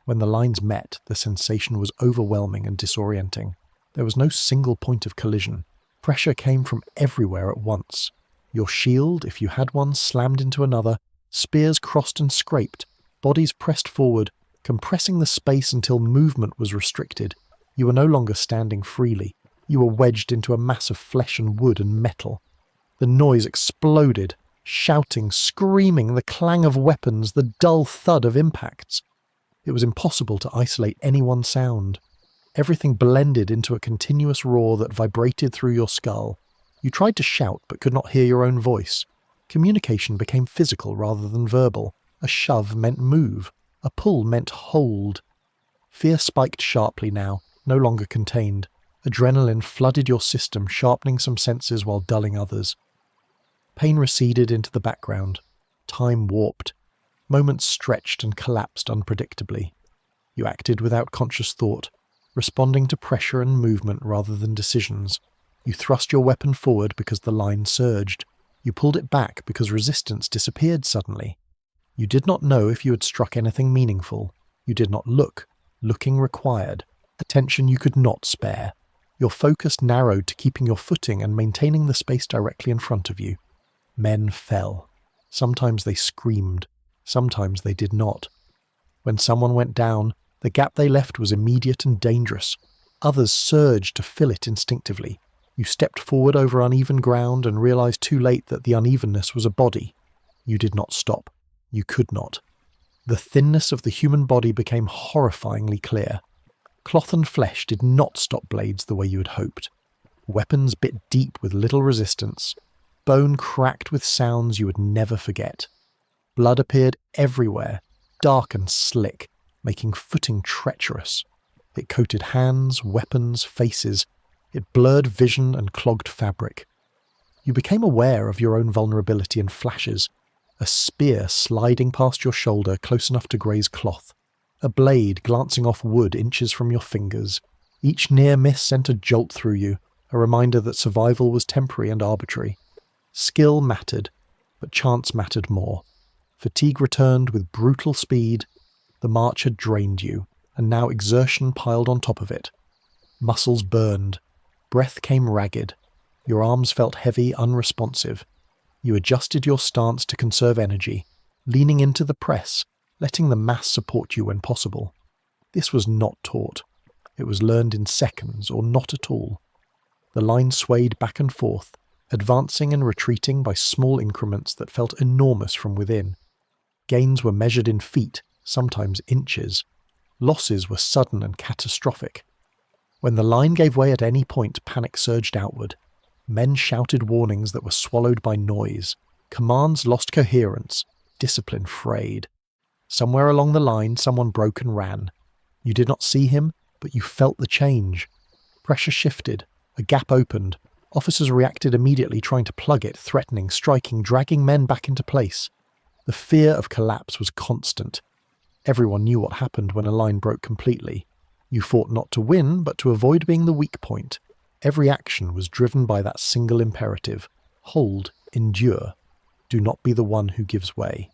When the lines met, the sensation was overwhelming and disorienting. There was no single point of collision. Pressure came from everywhere at once. Your shield, if you had one, slammed into another. Spears crossed and scraped. Bodies pressed forward, compressing the space until movement was restricted. You were no longer standing freely. You were wedged into a mass of flesh and wood and metal. The noise exploded. Shouting, screaming, the clang of weapons, the dull thud of impacts. It was impossible to isolate any one sound. Everything blended into a continuous roar that vibrated through your skull. You tried to shout but could not hear your own voice. Communication became physical rather than verbal. A shove meant move. A pull meant hold. Fear spiked sharply now, no longer contained. Adrenaline flooded your system, sharpening some senses while dulling others. Pain receded into the background. Time warped. Moments stretched and collapsed unpredictably. You acted without conscious thought, responding to pressure and movement rather than decisions. You thrust your weapon forward because the line surged. You pulled it back because resistance disappeared suddenly. You did not know if you had struck anything meaningful. You did not look. Looking required attention you could not spare. Your focus narrowed to keeping your footing and maintaining the space directly in front of you. Men fell. Sometimes they screamed. Sometimes they did not. When someone went down, the gap they left was immediate and dangerous. Others surged to fill it instinctively. You stepped forward over uneven ground and realized too late that the unevenness was a body. You did not stop. You could not. The thinness of the human body became horrifyingly clear. Cloth and flesh did not stop blades the way you had hoped. Weapons bit deep with little resistance. Bone cracked with sounds you would never forget. Blood appeared everywhere, dark and slick, making footing treacherous. It coated hands, weapons, faces. It blurred vision and clogged fabric. You became aware of your own vulnerability in flashes. A spear sliding past your shoulder close enough to graze cloth. A blade glancing off wood inches from your fingers. Each near miss sent a jolt through you, a reminder that survival was temporary and arbitrary. Skill mattered, but chance mattered more. Fatigue returned with brutal speed. The march had drained you, and now exertion piled on top of it. Muscles burned. Breath came ragged. Your arms felt heavy, unresponsive. You adjusted your stance to conserve energy, leaning into the press, letting the mass support you when possible. This was not taught. It was learned in seconds or not at all. The line swayed back and forth, advancing and retreating by small increments that felt enormous from within. Gains were measured in feet, sometimes inches. Losses were sudden and catastrophic. When the line gave way at any point, panic surged outward. Men shouted warnings that were swallowed by noise. Commands lost coherence. Discipline frayed. Somewhere along the line, someone broke and ran. You did not see him, but you felt the change. Pressure shifted. A gap opened. Officers reacted immediately, trying to plug it, threatening, striking, dragging men back into place. The fear of collapse was constant. Everyone knew what happened when a line broke completely. You fought not to win, but to avoid being the weak point. Every action was driven by that single imperative. Hold, endure. Do not be the one who gives way.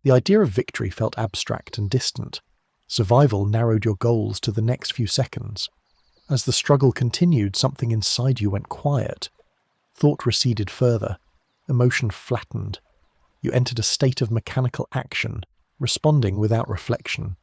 The idea of victory felt abstract and distant. Survival narrowed your goals to the next few seconds. As the struggle continued, something inside you went quiet. Thought receded further. Emotion flattened. You entered a state of mechanical action, responding without reflection.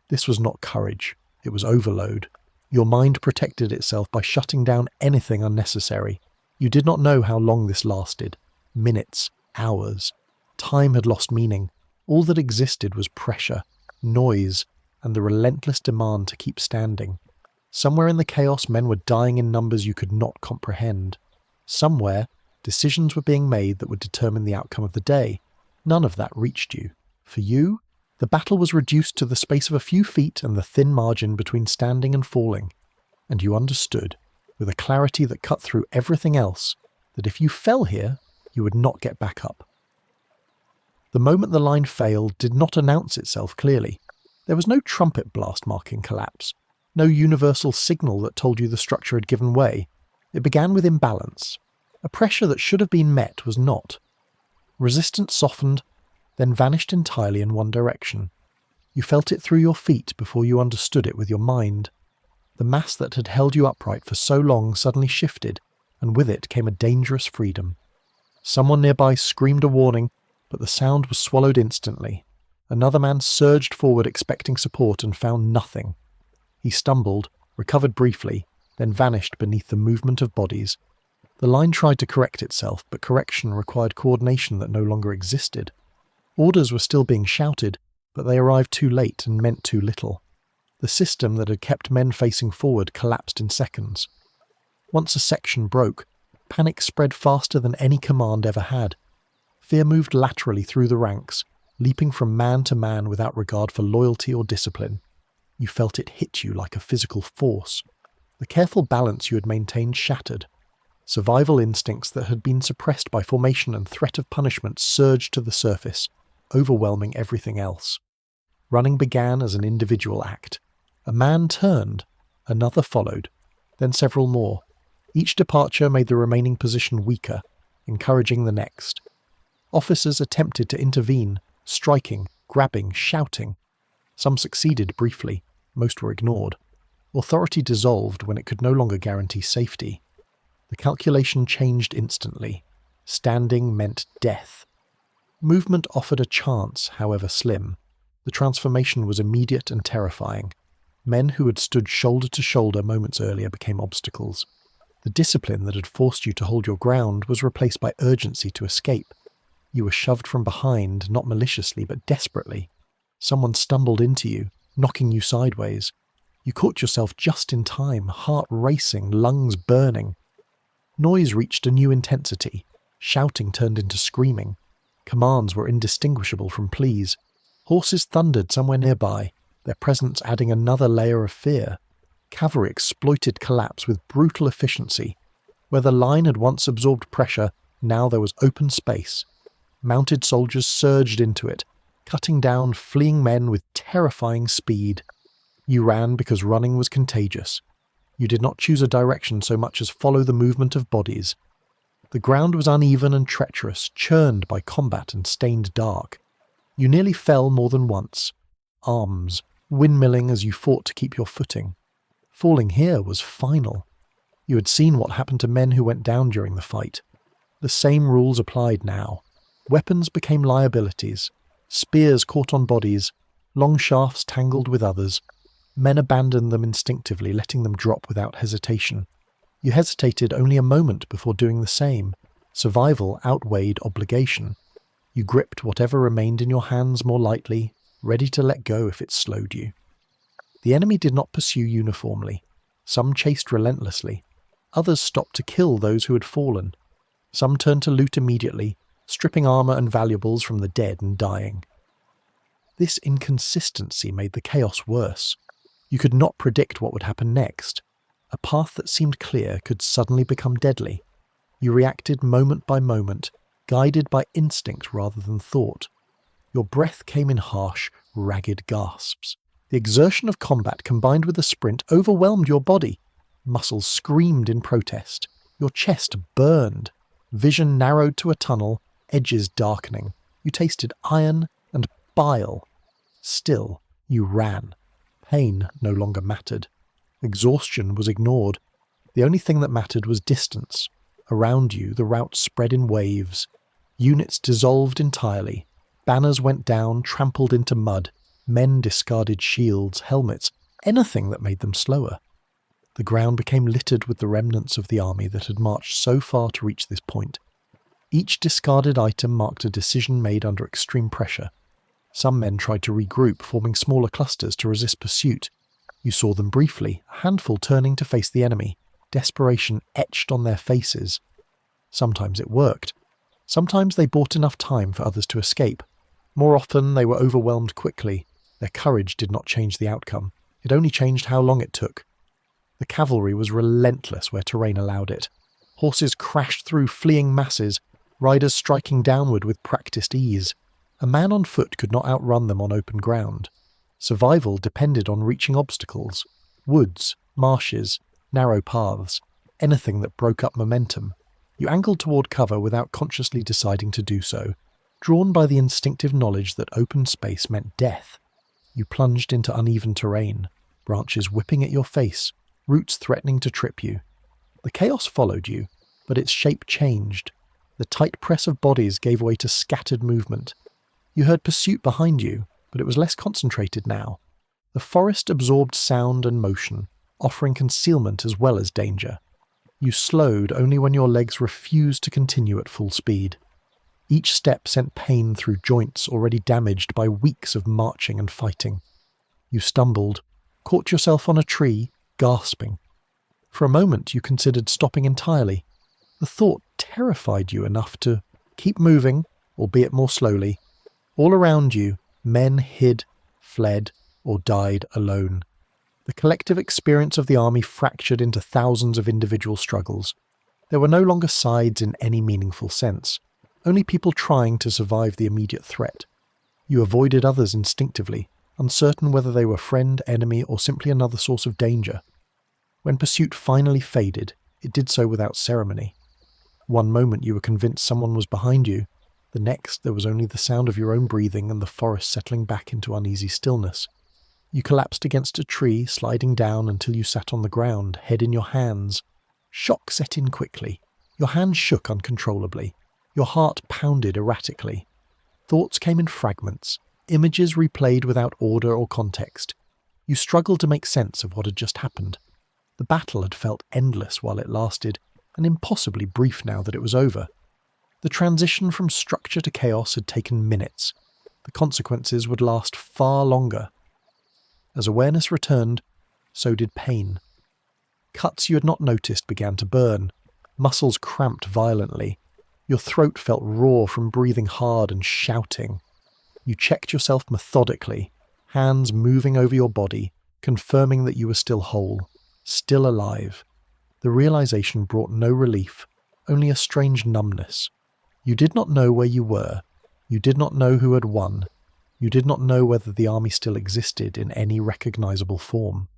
This was not courage. It was overload. Your mind protected itself by shutting down anything unnecessary. You did not know how long this lasted. Minutes, hours. Time had lost meaning. All that existed was pressure, noise, and the relentless demand to keep standing. Somewhere in the chaos, men were dying in numbers you could not comprehend. Somewhere, decisions were being made that would determine the outcome of the day. None of that reached you. For you, the battle was reduced to the space of a few feet and the thin margin between standing and falling. And you understood, with a clarity that cut through everything else, that if you fell here, you would not get back up. The moment the line failed did not announce itself clearly. There was no trumpet blast marking collapse, no universal signal that told you the structure had given way. It began with imbalance. A pressure that should have been met was not. Resistance softened, then vanished entirely in one direction. You felt it through your feet before you understood it with your mind. The mass that had held you upright for so long suddenly shifted, and with it came a dangerous freedom. Someone nearby screamed a warning, but the sound was swallowed instantly. Another man surged forward expecting support and found nothing. He stumbled, recovered briefly, then vanished beneath the movement of bodies. The line tried to correct itself, but correction required coordination that no longer existed. Orders were still being shouted, but they arrived too late and meant too little. The system that had kept men facing forward collapsed in seconds. Once a section broke, panic spread faster than any command ever had. Fear moved laterally through the ranks, leaping from man to man without regard for loyalty or discipline. You felt it hit you like a physical force. The careful balance you had maintained shattered. Survival instincts that had been suppressed by formation and threat of punishment surged to the surface, overwhelming everything else. Running began as an individual act. A man turned, another followed, then several more. Each departure made the remaining position weaker, encouraging the next. Officers attempted to intervene, striking, grabbing, shouting. Some succeeded briefly, most were ignored. Authority dissolved when it could no longer guarantee safety. The calculation changed instantly. Standing meant death. Movement offered a chance, however slim. The transformation was immediate and terrifying. Men who had stood shoulder to shoulder moments earlier became obstacles. The discipline that had forced you to hold your ground was replaced by urgency to escape. You were shoved from behind, not maliciously but desperately. Someone stumbled into you, knocking you sideways. You caught yourself just in time, heart racing, lungs burning. Noise reached a new intensity. Shouting turned into screaming. Commands were indistinguishable from pleas. Horses thundered somewhere nearby, their presence adding another layer of fear. Cavalry exploited collapse with brutal efficiency. Where the line had once absorbed pressure, now there was open space. Mounted soldiers surged into it, cutting down fleeing men with terrifying speed. You ran because running was contagious. You did not choose a direction so much as follow the movement of bodies. The ground was uneven and treacherous, churned by combat and stained dark. You nearly fell more than once. Arms, windmilling as you fought to keep your footing. Falling here was final. You had seen what happened to men who went down during the fight. The same rules applied now. Weapons became liabilities. Spears caught on bodies. Long shafts tangled with others. Men abandoned them instinctively, letting them drop without hesitation. You hesitated only a moment before doing the same. Survival outweighed obligation. You gripped whatever remained in your hands more lightly, ready to let go if it slowed you. The enemy did not pursue uniformly. Some chased relentlessly. Others stopped to kill those who had fallen. Some turned to loot immediately, stripping armor and valuables from the dead and dying. This inconsistency made the chaos worse. You could not predict what would happen next. A path that seemed clear could suddenly become deadly. You reacted moment by moment, guided by instinct rather than thought. Your breath came in harsh, ragged gasps. The exertion of combat combined with the sprint overwhelmed your body. Muscles screamed in protest. Your chest burned. Vision narrowed to a tunnel, edges darkening. You tasted iron and bile. Still, you ran. Pain no longer mattered. Exhaustion was ignored. The only thing that mattered was distance. Around you, the rout spread in waves. Units dissolved entirely. Banners went down, trampled into mud. Men discarded shields, helmets, anything that made them slower. The ground became littered with the remnants of the army that had marched so far to reach this point. Each discarded item marked a decision made under extreme pressure. Some men tried to regroup, forming smaller clusters to resist pursuit. You saw them briefly, a handful turning to face the enemy, desperation etched on their faces. Sometimes it worked. Sometimes they bought enough time for others to escape. More often they were overwhelmed quickly. Their courage did not change the outcome. It only changed how long it took. The cavalry was relentless where terrain allowed it. Horses crashed through fleeing masses, riders striking downward with practiced ease. A man on foot could not outrun them on open ground. Survival depended on reaching obstacles. Woods, marshes, narrow paths, anything that broke up momentum. You angled toward cover without consciously deciding to do so, drawn by the instinctive knowledge that open space meant death. You plunged into uneven terrain, branches whipping at your face, roots threatening to trip you. The chaos followed you, but its shape changed. The tight press of bodies gave way to scattered movement. You heard pursuit behind you, but it was less concentrated now. The forest absorbed sound and motion, offering concealment as well as danger. You slowed only when your legs refused to continue at full speed. Each step sent pain through joints already damaged by weeks of marching and fighting. You stumbled, caught yourself on a tree, gasping. For a moment you considered stopping entirely. The thought terrified you enough to keep moving, albeit more slowly. All around you, men hid, fled, or died alone. The collective experience of the army fractured into thousands of individual struggles. There were no longer sides in any meaningful sense, only people trying to survive the immediate threat. You avoided others instinctively, uncertain whether they were friend, enemy, or simply another source of danger. When pursuit finally faded, it did so without ceremony. One moment you were convinced someone was behind you, the next there was only the sound of your own breathing and the forest settling back into uneasy stillness. You collapsed against a tree, sliding down until you sat on the ground, head in your hands. Shock set in quickly. Your hands shook uncontrollably. Your heart pounded erratically. Thoughts came in fragments, images replayed without order or context. You struggled to make sense of what had just happened. The battle had felt endless while it lasted, and impossibly brief now that it was over. The transition from structure to chaos had taken minutes. The consequences would last far longer. As awareness returned, so did pain. Cuts you had not noticed began to burn. Muscles cramped violently. Your throat felt raw from breathing hard and shouting. You checked yourself methodically, hands moving over your body, confirming that you were still whole, still alive. The realization brought no relief, only a strange numbness. You did not know where you were. You did not know who had won. You did not know whether the army still existed in any recognizable form.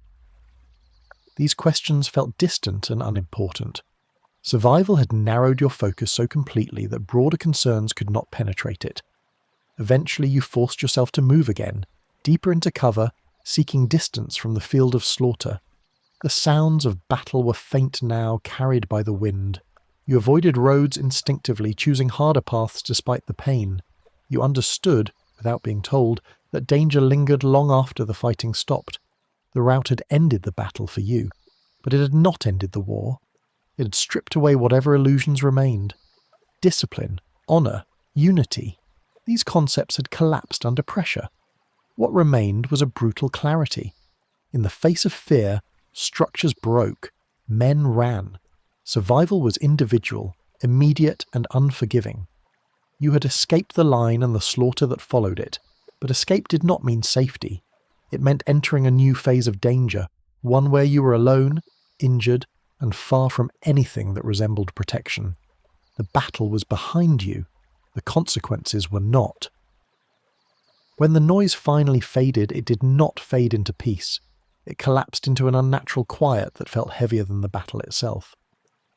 These questions felt distant and unimportant. Survival had narrowed your focus so completely that broader concerns could not penetrate it. Eventually you forced yourself to move again, deeper into cover, seeking distance from the field of slaughter. The sounds of battle were faint now, carried by the wind. You avoided roads instinctively, choosing harder paths despite the pain. You understood, without being told, that danger lingered long after the fighting stopped. The rout had ended the battle for you, but it had not ended the war. It had stripped away whatever illusions remained. Discipline, honour, unity. These concepts had collapsed under pressure. What remained was a brutal clarity. In the face of fear, structures broke. Men ran. Survival was individual, immediate and unforgiving. You had escaped the line and the slaughter that followed it, but escape did not mean safety. It meant entering a new phase of danger, one where you were alone, injured, and far from anything that resembled protection. The battle was behind you. The consequences were not. When the noise finally faded, it did not fade into peace. It collapsed into an unnatural quiet that felt heavier than the battle itself.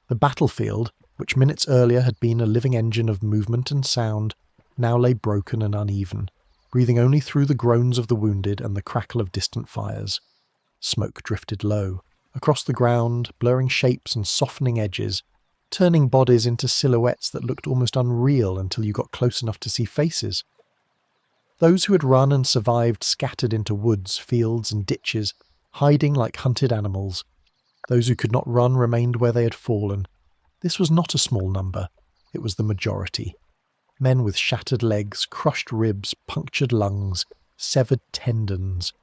The battlefield, which minutes earlier had been a living engine of movement and sound, now lay broken and uneven, breathing only through the groans of the wounded and the crackle of distant fires. Smoke drifted low, across the ground, blurring shapes and softening edges, turning bodies into silhouettes that looked almost unreal until you got close enough to see faces. Those who had run and survived scattered into woods, fields and ditches, hiding like hunted animals. Those who could not run remained where they had fallen. This was not a small number. It was the majority. Men with shattered legs, crushed ribs, punctured lungs, severed tendons.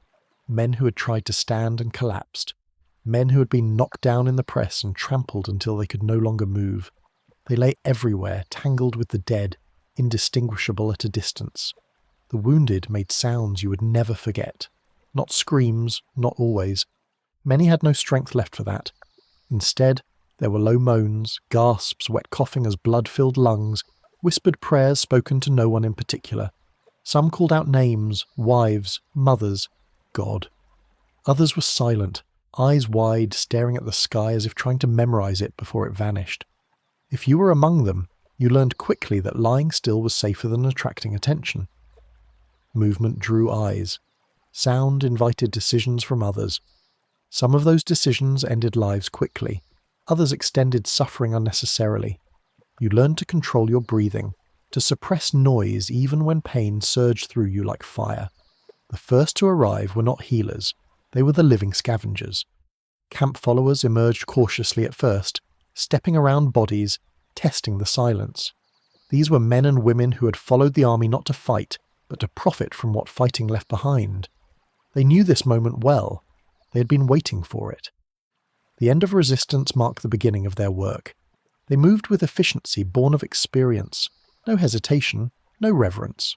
Men who had tried to stand and collapsed. Men who had been knocked down in the press and trampled until they could no longer move. They lay everywhere, tangled with the dead, indistinguishable at a distance. The wounded made sounds you would never forget. Not screams, not always. Many had no strength left for that. Instead, there were low moans, gasps, wet coughing as blood filled lungs, whispered prayers spoken to no one in particular. Some called out names, wives, mothers, God. Others were silent, eyes wide, staring at the sky as if trying to memorize it before it vanished. If you were among them, you learned quickly that lying still was safer than attracting attention. Movement drew eyes. Sound invited decisions from others. Some of those decisions ended lives quickly. Others extended suffering unnecessarily. You learned to control your breathing, to suppress noise even when pain surged through you like fire. The first to arrive were not healers. They were the living scavengers. Camp followers emerged cautiously at first, stepping around bodies, testing the silence. These were men and women who had followed the army not to fight, but to profit from what fighting left behind. They knew this moment well. They had been waiting for it. The end of resistance marked the beginning of their work. They moved with efficiency born of experience. No hesitation, no reverence.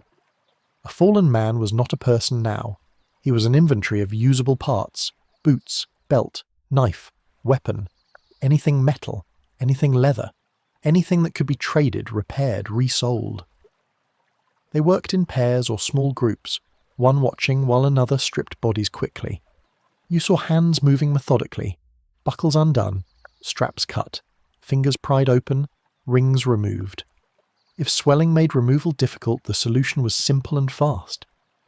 A fallen man was not a person now. He was an inventory of usable parts, boots, belt, knife, weapon, anything metal. anything leather, anything that could be traded, repaired, resold. They worked in pairs or small groups, one watching while another stripped bodies quickly. You saw hands moving methodically, buckles undone, straps cut, fingers pried open, rings removed. If swelling made removal difficult, the solution was simple and fast.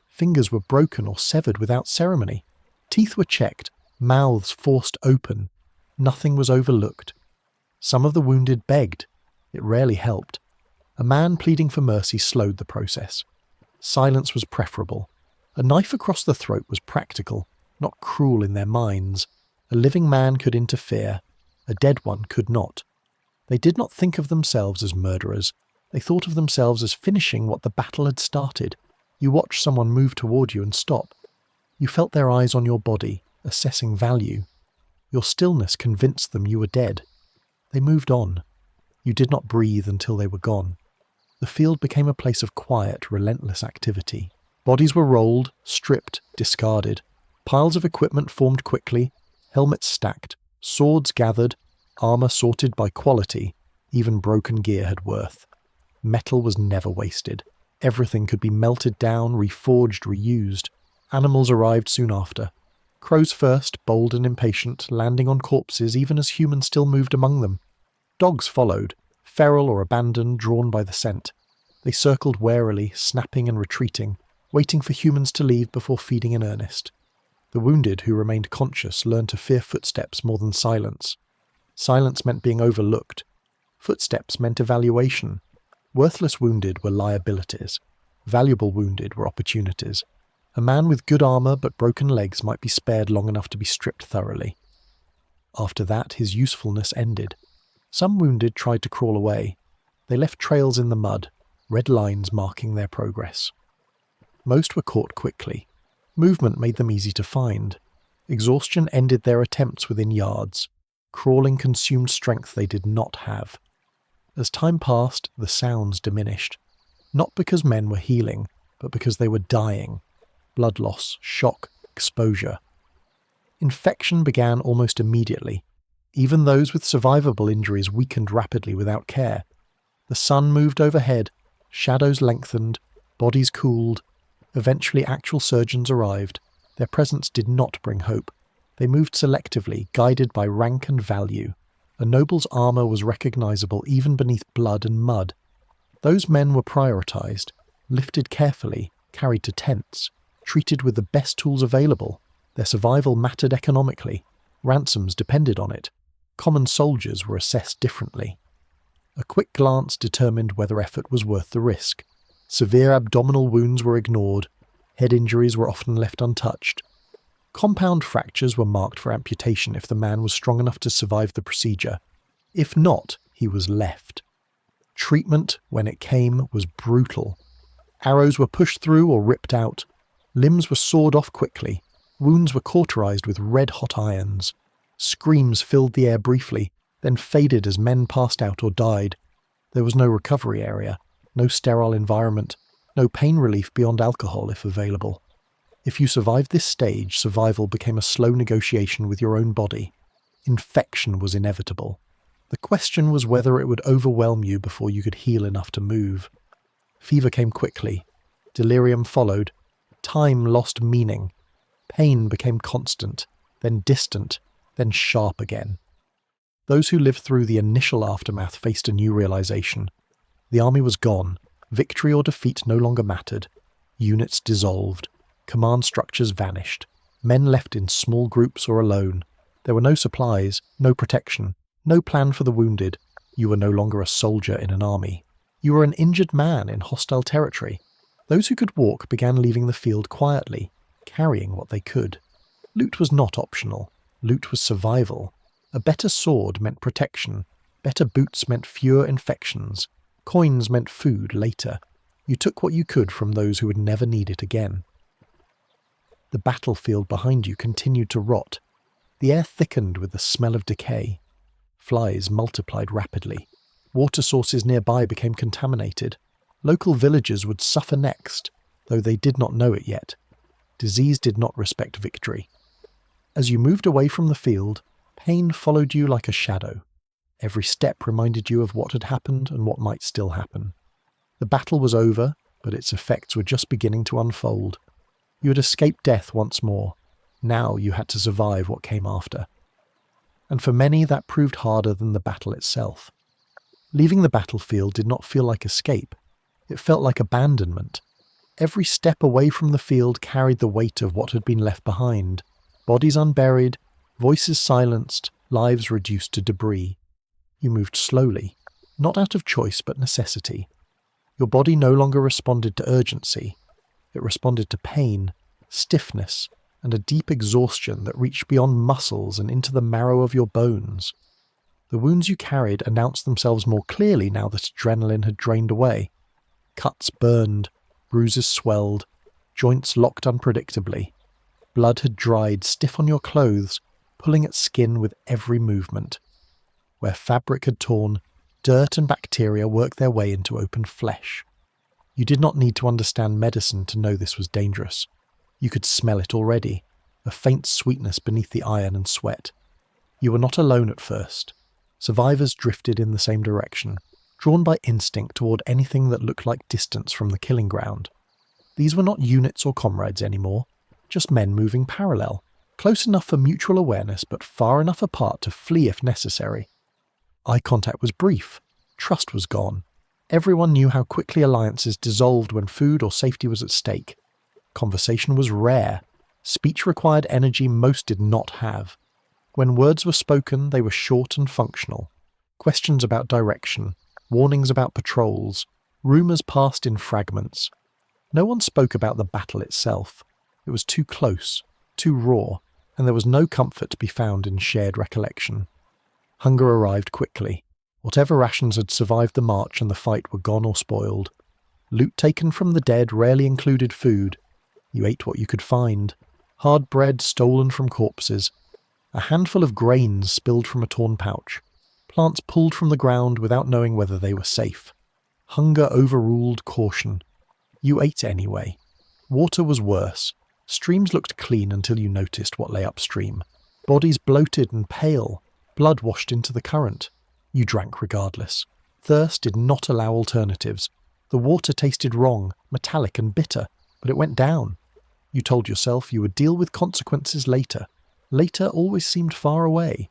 Fingers were broken or severed without ceremony. Teeth were checked, mouths forced open. Nothing was overlooked. Some of the wounded begged. It rarely helped. A man pleading for mercy slowed the process. Silence was preferable. A knife across the throat was practical, not cruel in their minds. A living man could interfere. A dead one could not. They did not think of themselves as murderers. They thought of themselves as finishing what the battle had started. You watched someone move toward you and stop. You felt their eyes on your body, assessing value. Your stillness convinced them you were dead. They moved on. You did not breathe until they were gone. The field became a place of quiet, relentless activity. Bodies were rolled, stripped, discarded. Piles of equipment formed quickly, helmets stacked, swords gathered, armour sorted by quality. Even broken gear had worth. Metal was never wasted. Everything could be melted down, reforged, reused. Animals arrived soon after. Crows first, bold and impatient, landing on corpses even as humans still moved among them. Dogs followed, feral or abandoned, drawn by the scent. They circled warily, snapping and retreating, waiting for humans to leave before feeding in earnest. The wounded who remained conscious learned to fear footsteps more than silence. Silence meant being overlooked. Footsteps meant evaluation. Worthless wounded were liabilities. Valuable wounded were opportunities. A man with good armour but broken legs might be spared long enough to be stripped thoroughly. After that, his usefulness ended. Some wounded tried to crawl away. They left trails in the mud, red lines marking their progress. Most were caught quickly. Movement made them easy to find. Exhaustion ended their attempts within yards. Crawling consumed strength they did not have. As time passed, the sounds diminished. Not because men were healing, but because they were dying. Blood loss, shock, exposure. Infection began almost immediately. Even those with survivable injuries weakened rapidly without care. The sun moved overhead, shadows lengthened, bodies cooled. Eventually actual surgeons arrived. Their presence did not bring hope. They moved selectively, guided by rank and value. A noble's armour was recognisable even beneath blood and mud. Those men were prioritised, lifted carefully, carried to tents, treated with the best tools available. Their survival mattered economically. Ransoms depended on it. Common soldiers were assessed differently. A quick glance determined whether effort was worth the risk. Severe abdominal wounds were ignored. Head injuries were often left untouched. Compound fractures were marked for amputation if the man was strong enough to survive the procedure. If not, he was left. Treatment, when it came, was brutal. Arrows were pushed through or ripped out. Limbs were sawed off quickly. Wounds were cauterized with red-hot irons. Screams filled the air briefly, then faded as men passed out or died. There was no recovery area, no sterile environment, no pain relief beyond alcohol if available. If you survived this stage, survival became a slow negotiation with your own body. Infection was inevitable. The question was whether it would overwhelm you before you could heal enough to move. Fever came quickly. Delirium followed. Time lost meaning. Pain became constant, then distant, then sharp again. Those who lived through the initial aftermath faced a new realization. The army was gone. Victory or defeat no longer mattered. Units dissolved. Command structures vanished. Men left in small groups or alone. There were no supplies, no protection, no plan for the wounded. You were no longer a soldier in an army. You were an injured man in hostile territory. Those who could walk began leaving the field quietly, carrying what they could. Loot was not optional. Loot was survival. A better sword meant protection. Better boots meant fewer infections. Coins meant food later. You took what you could from those who would never need it again. The battlefield behind you continued to rot. The air thickened with the smell of decay. Flies multiplied rapidly. Water sources nearby became contaminated. Local villagers would suffer next, though they did not know it yet. Disease did not respect victory. As you moved away from the field, pain followed you like a shadow. Every step reminded you of what had happened and what might still happen. The battle was over, but its effects were just beginning to unfold. You had escaped death once more. Now you had to survive what came after. And for many that proved harder than the battle itself. Leaving the battlefield did not feel like escape. It felt like abandonment. Every step away from the field carried the weight of what had been left behind. Bodies unburied, voices silenced, lives reduced to debris. You moved slowly, not out of choice but necessity. Your body no longer responded to urgency. It responded to pain, stiffness, and a deep exhaustion that reached beyond muscles and into the marrow of your bones. The wounds you carried announced themselves more clearly now that adrenaline had drained away. Cuts burned, bruises swelled, joints locked unpredictably. Blood had dried stiff on your clothes, pulling at skin with every movement. Where fabric had torn, dirt and bacteria worked their way into open flesh. You did not need to understand medicine to know this was dangerous. You could smell it already, a faint sweetness beneath the iron and sweat. You were not alone at first. Survivors drifted in the same direction, drawn by instinct toward anything that looked like distance from the killing ground. These were not units or comrades anymore, just men moving parallel, close enough for mutual awareness but far enough apart to flee if necessary. Eye contact was brief. Trust was gone. Everyone knew how quickly alliances dissolved when food or safety was at stake. Conversation was rare. Speech required energy most did not have. When words were spoken, they were short and functional. Questions about direction, warnings about patrols, rumours passed in fragments. No one spoke about the battle itself. It was too close, too raw, and there was no comfort to be found in shared recollection. Hunger arrived quickly. Whatever rations had survived the march and the fight were gone or spoiled. Loot taken from the dead rarely included food. You ate what you could find. Hard bread stolen from corpses. A handful of grains spilled from a torn pouch. Plants pulled from the ground without knowing whether they were safe. Hunger overruled caution. You ate anyway. Water was worse. Streams looked clean until you noticed what lay upstream. Bodies bloated and pale. Blood washed into the current. You drank regardless. Thirst did not allow alternatives. The water tasted wrong, metallic and bitter, but it went down. You told yourself you would deal with consequences later. Later always seemed far away.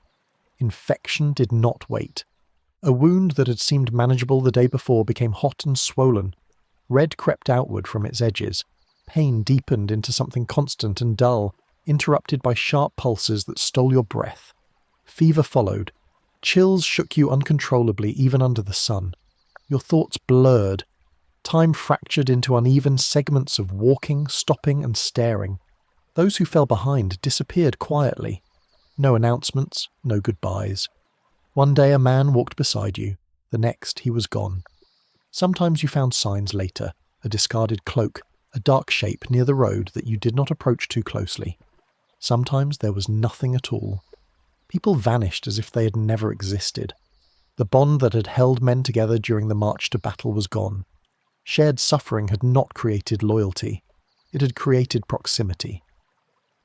Infection did not wait. A wound that had seemed manageable the day before became hot and swollen. Red crept outward from its edges. Pain deepened into something constant and dull, interrupted by sharp pulses that stole your breath. Fever followed. Chills shook you uncontrollably even under the sun. Your thoughts blurred. Time fractured into uneven segments of walking, stopping and staring. Those who fell behind disappeared quietly. No announcements, no goodbyes. One day a man walked beside you. The next he was gone. Sometimes you found signs later, a discarded cloak, a dark shape near the road that you did not approach too closely. Sometimes there was nothing at all. People vanished as if they had never existed. The bond that had held men together during the march to battle was gone. Shared suffering had not created loyalty. It had created proximity.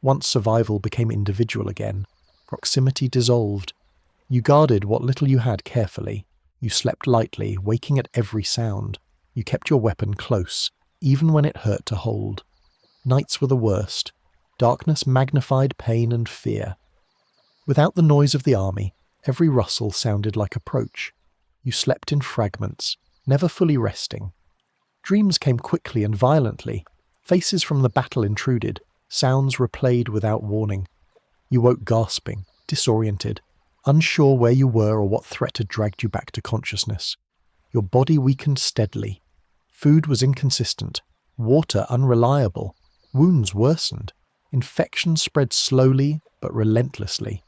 Once survival became individual again, proximity dissolved. You guarded what little you had carefully. You slept lightly, waking at every sound. You kept your weapon close, even when it hurt to hold. Nights were the worst. Darkness magnified pain and fear. Without the noise of the army, every rustle sounded like approach. You slept in fragments, never fully resting. Dreams came quickly and violently. Faces from the battle intruded. Sounds replayed without warning. You woke gasping, disoriented, unsure where you were or what threat had dragged you back to consciousness. Your body weakened steadily. Food was inconsistent. Water unreliable. Wounds worsened. Infection spread slowly but relentlessly.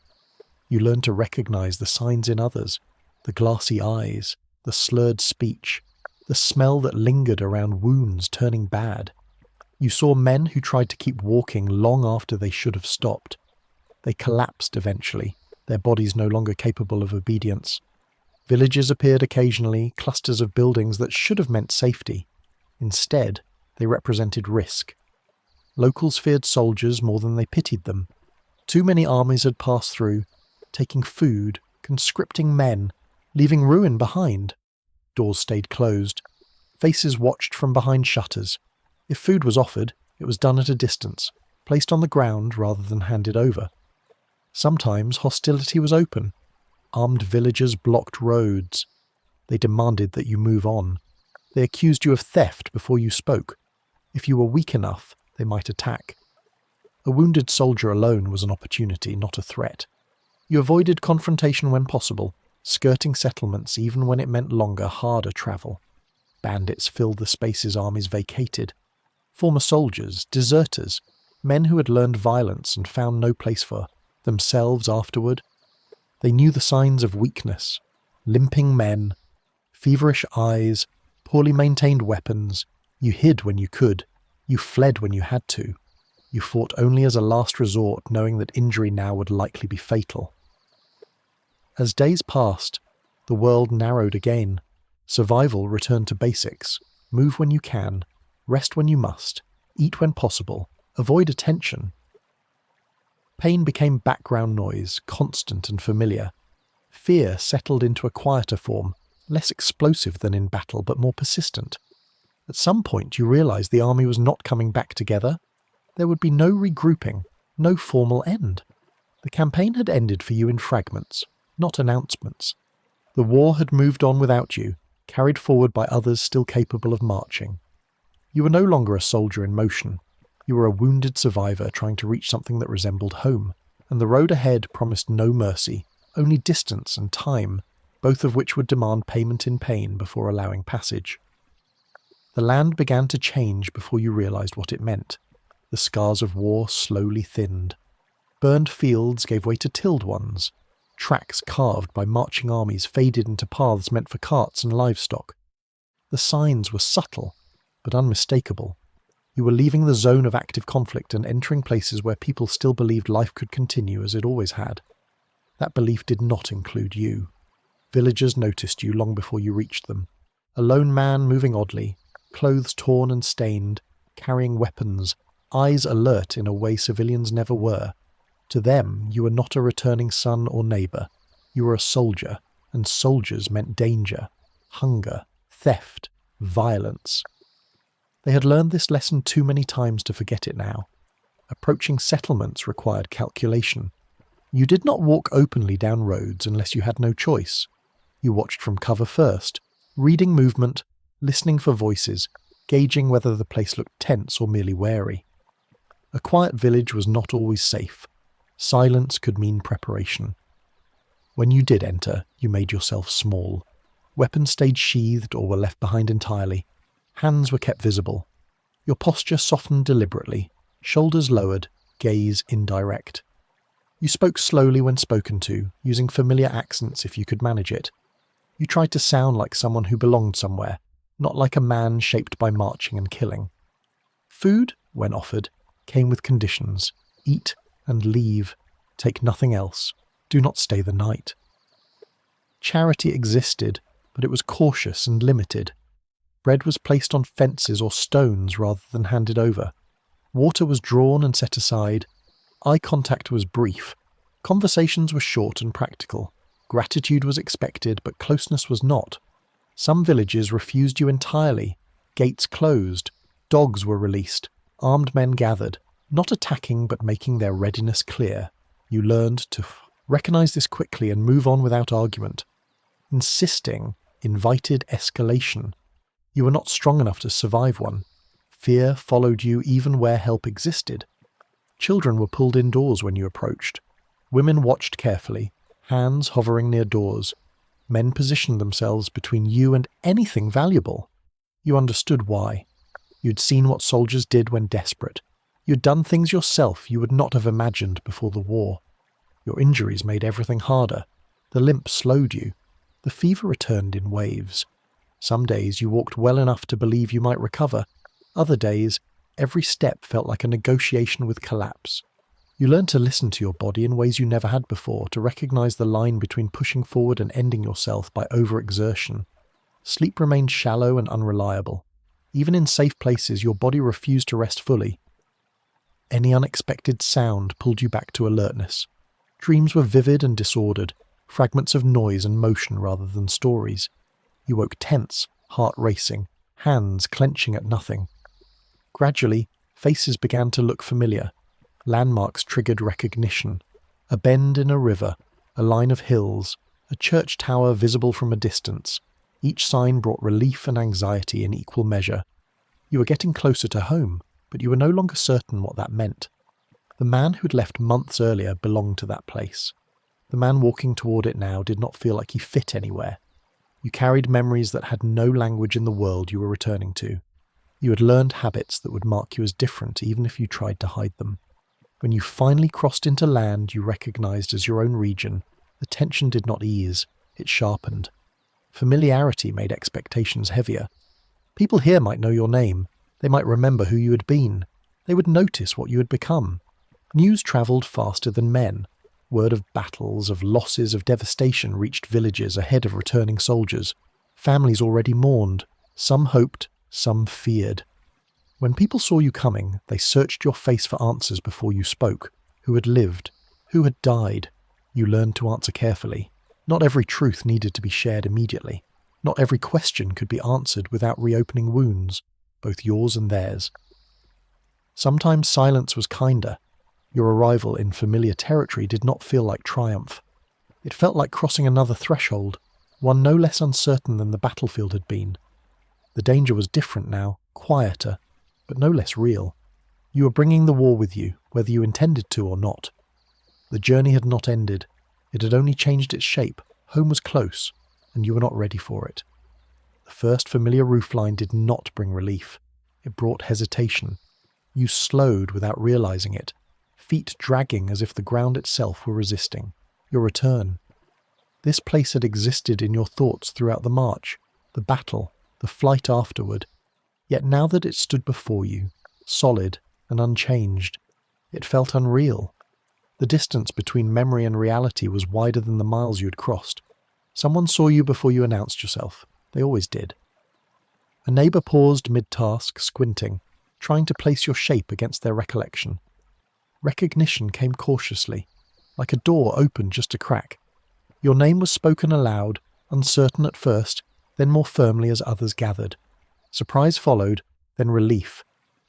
You learned to recognize the signs in others, the glassy eyes, the slurred speech, the smell that lingered around wounds turning bad. You saw men who tried to keep walking long after they should have stopped. They collapsed eventually, their bodies no longer capable of obedience. Villages appeared occasionally, clusters of buildings that should have meant safety. Instead, they represented risk. Locals feared soldiers more than they pitied them. Too many armies had passed through, taking food, conscripting men, leaving ruin behind. Doors stayed closed. Faces watched from behind shutters. If food was offered, it was done at a distance, placed on the ground rather than handed over. Sometimes hostility was open. Armed villagers blocked roads. They demanded that you move on. They accused you of theft before you spoke. If you were weak enough, they might attack. A wounded soldier alone was an opportunity, not a threat. You avoided confrontation when possible, skirting settlements even when it meant longer, harder travel. Bandits filled the spaces armies vacated. Former soldiers, deserters, men who had learned violence and found no place for themselves afterward. They knew the signs of weakness: limping men, feverish eyes, poorly maintained weapons. You hid when you could. You fled when you had to. You fought only as a last resort, knowing that injury now would likely be fatal. As days passed, the world narrowed again. Survival returned to basics. Move when you can, rest when you must, eat when possible, avoid attention. Pain became background noise, constant and familiar. Fear settled into a quieter form, less explosive than in battle but more persistent. At some point you realized the army was not coming back together. There would be no regrouping, no formal end. The campaign had ended for you in fragments, not announcements. The war had moved on without you, carried forward by others still capable of marching. You were no longer a soldier in motion. You were a wounded survivor trying to reach something that resembled home, and the road ahead promised no mercy, only distance and time, both of which would demand payment in pain before allowing passage. The land began to change before you realized what it meant. The scars of war slowly thinned. Burned fields gave way to tilled ones. Tracks carved by marching armies faded into paths meant for carts and livestock. The signs were subtle, but unmistakable. You were leaving the zone of active conflict and entering places where people still believed life could continue as it always had. That belief did not include you. Villagers noticed you long before you reached them. A lone man moving oddly, clothes torn and stained, carrying weapons, eyes alert in a way civilians never were. To them, you were not a returning son or neighbour. You were a soldier, and soldiers meant danger, hunger, theft, violence. They had learned this lesson too many times to forget it now. Approaching settlements required calculation. You did not walk openly down roads unless you had no choice. You watched from cover first, reading movement, listening for voices, gauging whether the place looked tense or merely wary. A quiet village was not always safe. Silence could mean preparation. When you did enter, you made yourself small. Weapons stayed sheathed or were left behind entirely. Hands were kept visible. Your posture softened deliberately, shoulders lowered, gaze indirect. You spoke slowly when spoken to, using familiar accents if you could manage it. You tried to sound like someone who belonged somewhere, not like a man shaped by marching and killing. Food, when offered, came with conditions. Eat and leave. Take nothing else. Do not stay the night. Charity existed, but it was cautious and limited. Bread was placed on fences or stones rather than handed over. Water was drawn and set aside. Eye contact was brief. Conversations were short and practical. Gratitude was expected, but closeness was not. Some villages refused you entirely. Gates closed. Dogs were released. Armed men gathered, not attacking but making their readiness clear. You learned to recognize this quickly and move on without argument. Insisting invited escalation. You were not strong enough to survive one. Fear followed you even where help existed. Children were pulled indoors when you approached. Women watched carefully, hands hovering near doors. Men positioned themselves between you and anything valuable. You understood why. You'd seen what soldiers did when desperate. You'd done things yourself you would not have imagined before the war. Your injuries made everything harder. The limp slowed you. The fever returned in waves. Some days you walked well enough to believe you might recover. Other days, every step felt like a negotiation with collapse. You learned to listen to your body in ways you never had before, to recognize the line between pushing forward and ending yourself by overexertion. Sleep remained shallow and unreliable. Even in safe places, your body refused to rest fully. Any unexpected sound pulled you back to alertness. Dreams were vivid and disordered. fragments of noise and motion rather than stories. You woke tense, heart racing, hands clenching at nothing. Gradually, faces began to look familiar. Landmarks triggered recognition. A bend in a river, a line of hills, a church tower visible from a distance. Each sign brought relief and anxiety in equal measure. You were getting closer to home, but you were no longer certain what that meant. The man who'd left months earlier belonged to that place. The man walking toward it now did not feel like he fit anywhere. You carried memories that had no language in the world you were returning to. You had learned habits that would mark you as different even if you tried to hide them. When you finally crossed into land you recognized as your own region, the tension did not ease, it sharpened. Familiarity made expectations heavier. People here might know your name. They might remember who you had been. They would notice what you had become. News travelled faster than men. Word of battles, of losses, of devastation reached villages ahead of returning soldiers. Families already mourned. Some hoped, some feared. When people saw you coming, they searched your face for answers before you spoke. Who had lived? Who had died? You learned to answer carefully. Not every truth needed to be shared immediately. Not every question could be answered without reopening wounds, both yours and theirs. Sometimes silence was kinder. Your arrival in familiar territory did not feel like triumph. It felt like crossing another threshold, one no less uncertain than the battlefield had been. The danger was different now, quieter, but no less real. You were bringing the war with you, whether you intended to or not. The journey had not ended. It had only changed its shape. Home was close, and you were not ready for it. The first familiar roofline did not bring relief. It brought hesitation. You slowed without realizing it, feet dragging as if the ground itself were resisting. Your return. This place had existed in your thoughts throughout the march, the battle, the flight afterward. Yet now that it stood before you, solid and unchanged, it felt unreal. The distance between memory and reality was wider than the miles you had crossed. Someone saw you before you announced yourself. They always did. A neighbour paused mid-task, squinting, trying to place your shape against their recollection. Recognition came cautiously, like a door opened just a crack. Your name was spoken aloud, uncertain at first, then more firmly as others gathered. Surprise followed, then relief,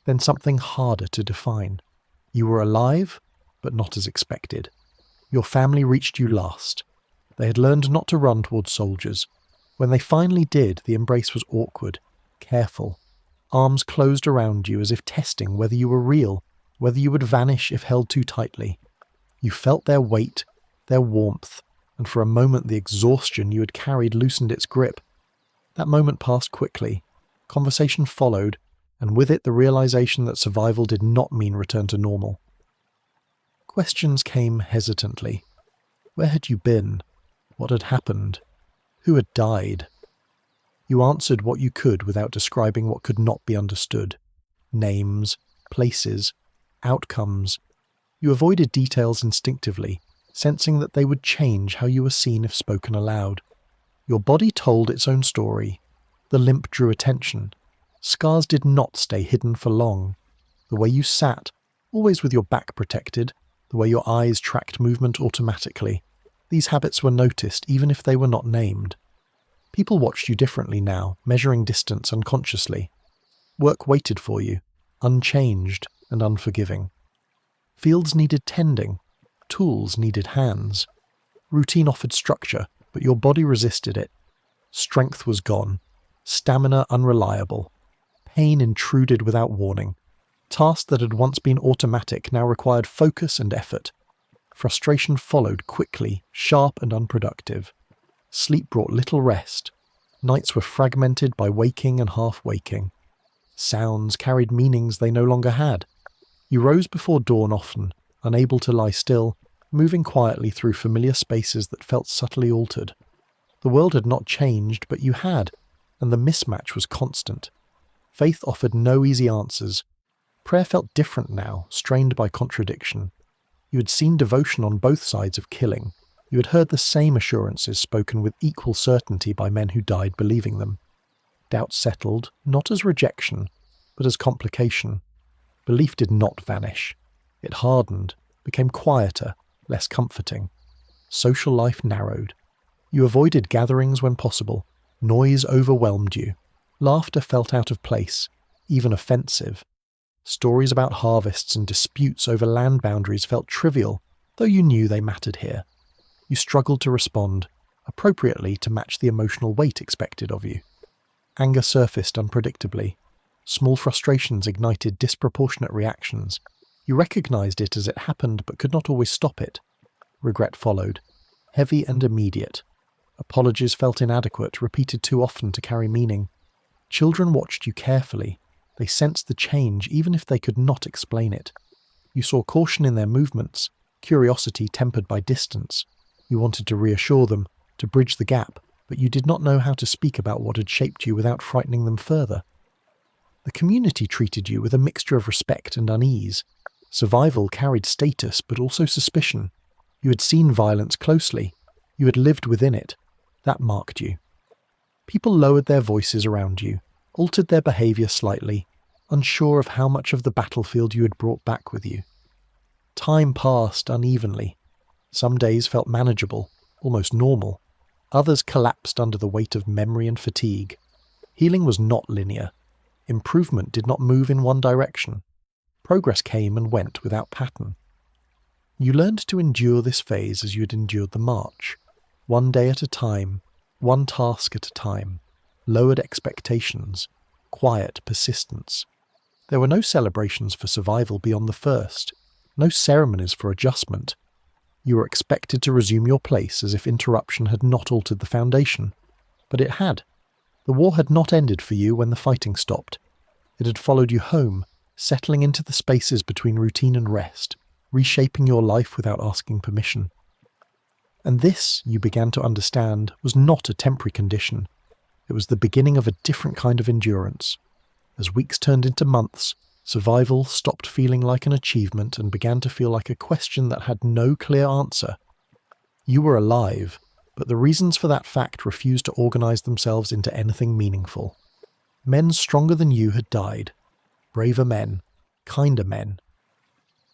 then something harder to define. You were alive, but not as expected. Your family reached you last. They had learned not to run towards soldiers. When they finally did, the embrace was awkward, careful. Arms closed around you as if testing whether you were real, whether you would vanish if held too tightly. You felt their weight, their warmth, and for a moment the exhaustion you had carried loosened its grip. That moment passed quickly. Conversation followed, and with it the realization that survival did not mean return to normal. Questions came hesitantly. Where had you been? What had happened? Who had died? You answered what you could without describing what could not be understood. Names, places, outcomes. You avoided details instinctively, sensing that they would change how you were seen if spoken aloud. Your body told its own story. The limp drew attention. Scars did not stay hidden for long. The way you sat, always with your back protected, the way your eyes tracked movement automatically. These habits were noticed even if they were not named. People watched you differently now, measuring distance unconsciously. Work waited for you, unchanged and unforgiving. Fields needed tending. Tools needed hands. Routine offered structure, but your body resisted it. Strength was gone. Stamina unreliable. Pain intruded without warning. Tasks that had once been automatic now required focus and effort. Frustration followed quickly, sharp and unproductive. Sleep brought little rest. Nights were fragmented by waking and half-waking. Sounds carried meanings they no longer had. You rose before dawn often, unable to lie still, moving quietly through familiar spaces that felt subtly altered. The world had not changed, but you had, and the mismatch was constant. Faith offered no easy answers. Prayer felt different now, strained by contradiction. You had seen devotion on both sides of killing. You had heard the same assurances spoken with equal certainty by men who died believing them. Doubt settled, not as rejection, but as complication. Belief did not vanish. It hardened, became quieter, less comforting. Social life narrowed. You avoided gatherings when possible. Noise overwhelmed you. Laughter felt out of place, even offensive. Stories about harvests and disputes over land boundaries felt trivial, though you knew they mattered here. You struggled to respond, appropriately to match the emotional weight expected of you. Anger surfaced unpredictably. Small frustrations ignited disproportionate reactions. You recognized it as it happened but could not always stop it. Regret followed, heavy and immediate. Apologies felt inadequate, repeated too often to carry meaning. Children watched you carefully. They sensed the change even if they could not explain it. You saw caution in their movements, curiosity tempered by distance. You wanted to reassure them, to bridge the gap, but you did not know how to speak about what had shaped you without frightening them further. The community treated you with a mixture of respect and unease. Survival carried status but also suspicion. You had seen violence closely. You had lived within it. That marked you. People lowered their voices around you, altered their behaviour slightly, unsure of how much of the battlefield you had brought back with you. Time passed unevenly. Some days felt manageable, almost normal. Others collapsed under the weight of memory and fatigue. Healing was not linear. Improvement did not move in one direction. Progress came and went without pattern. You learned to endure this phase as you had endured the march. One day at a time, one task at a time. Lowered expectations. Quiet persistence. There were no celebrations for survival beyond the first. No ceremonies for adjustment. You were expected to resume your place as if interruption had not altered the foundation. But it had. The war had not ended for you when the fighting stopped. It had followed you home, settling into the spaces between routine and rest, reshaping your life without asking permission. And this, you began to understand, was not a temporary condition. It was the beginning of a different kind of endurance. As weeks turned into months, survival stopped feeling like an achievement and began to feel like a question that had no clear answer. You were alive, but the reasons for that fact refused to organize themselves into anything meaningful. Men stronger than you had died. Braver men. Kinder men.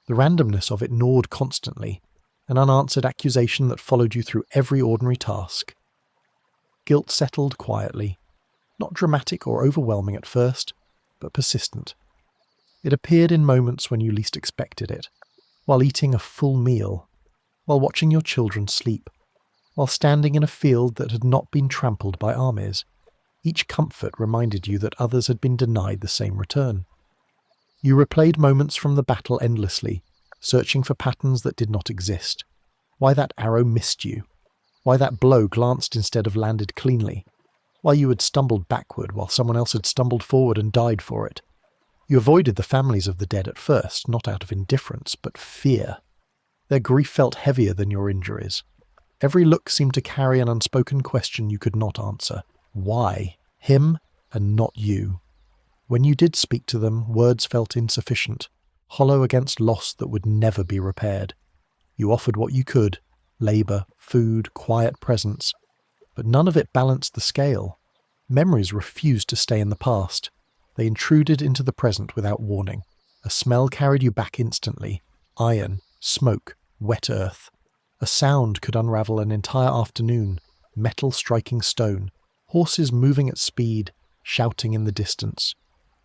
The randomness of it gnawed constantly, an unanswered accusation that followed you through every ordinary task. Guilt settled quietly, not dramatic or overwhelming at first, but persistent. It appeared in moments when you least expected it, while eating a full meal, while watching your children sleep, while standing in a field that had not been trampled by armies. Each comfort reminded you that others had been denied the same return. You replayed moments from the battle endlessly, searching for patterns that did not exist. Why that arrow missed you. Why that blow glanced instead of landed cleanly. Why you had stumbled backward while someone else had stumbled forward and died for it. You avoided the families of the dead at first, not out of indifference, but fear. Their grief felt heavier than your injuries. Every look seemed to carry an unspoken question you could not answer. Why? Him and not you. When you did speak to them, words felt insufficient, hollow against loss that would never be repaired. You offered what you could, labour, food, quiet presence, but none of it balanced the scale. Memories refused to stay in the past. They intruded into the present without warning. A smell carried you back instantly. Iron, smoke, wet earth. A sound could unravel an entire afternoon. Metal striking stone. Horses moving at speed, shouting in the distance.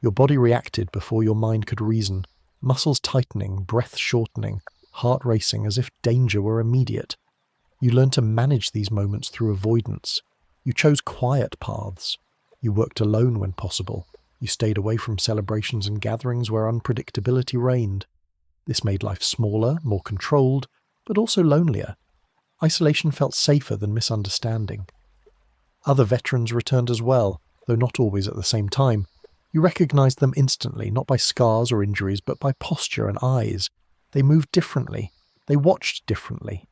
Your body reacted before your mind could reason. Muscles tightening, breath shortening, heart racing as if danger were immediate. You learned to manage these moments through avoidance. You chose quiet paths. You worked alone when possible. You stayed away from celebrations and gatherings where unpredictability reigned. This made life smaller, more controlled, but also lonelier. Isolation felt safer than misunderstanding. Other veterans returned as well, though not always at the same time. You recognized them instantly, not by scars or injuries, but by posture and eyes. They moved differently. They watched differently.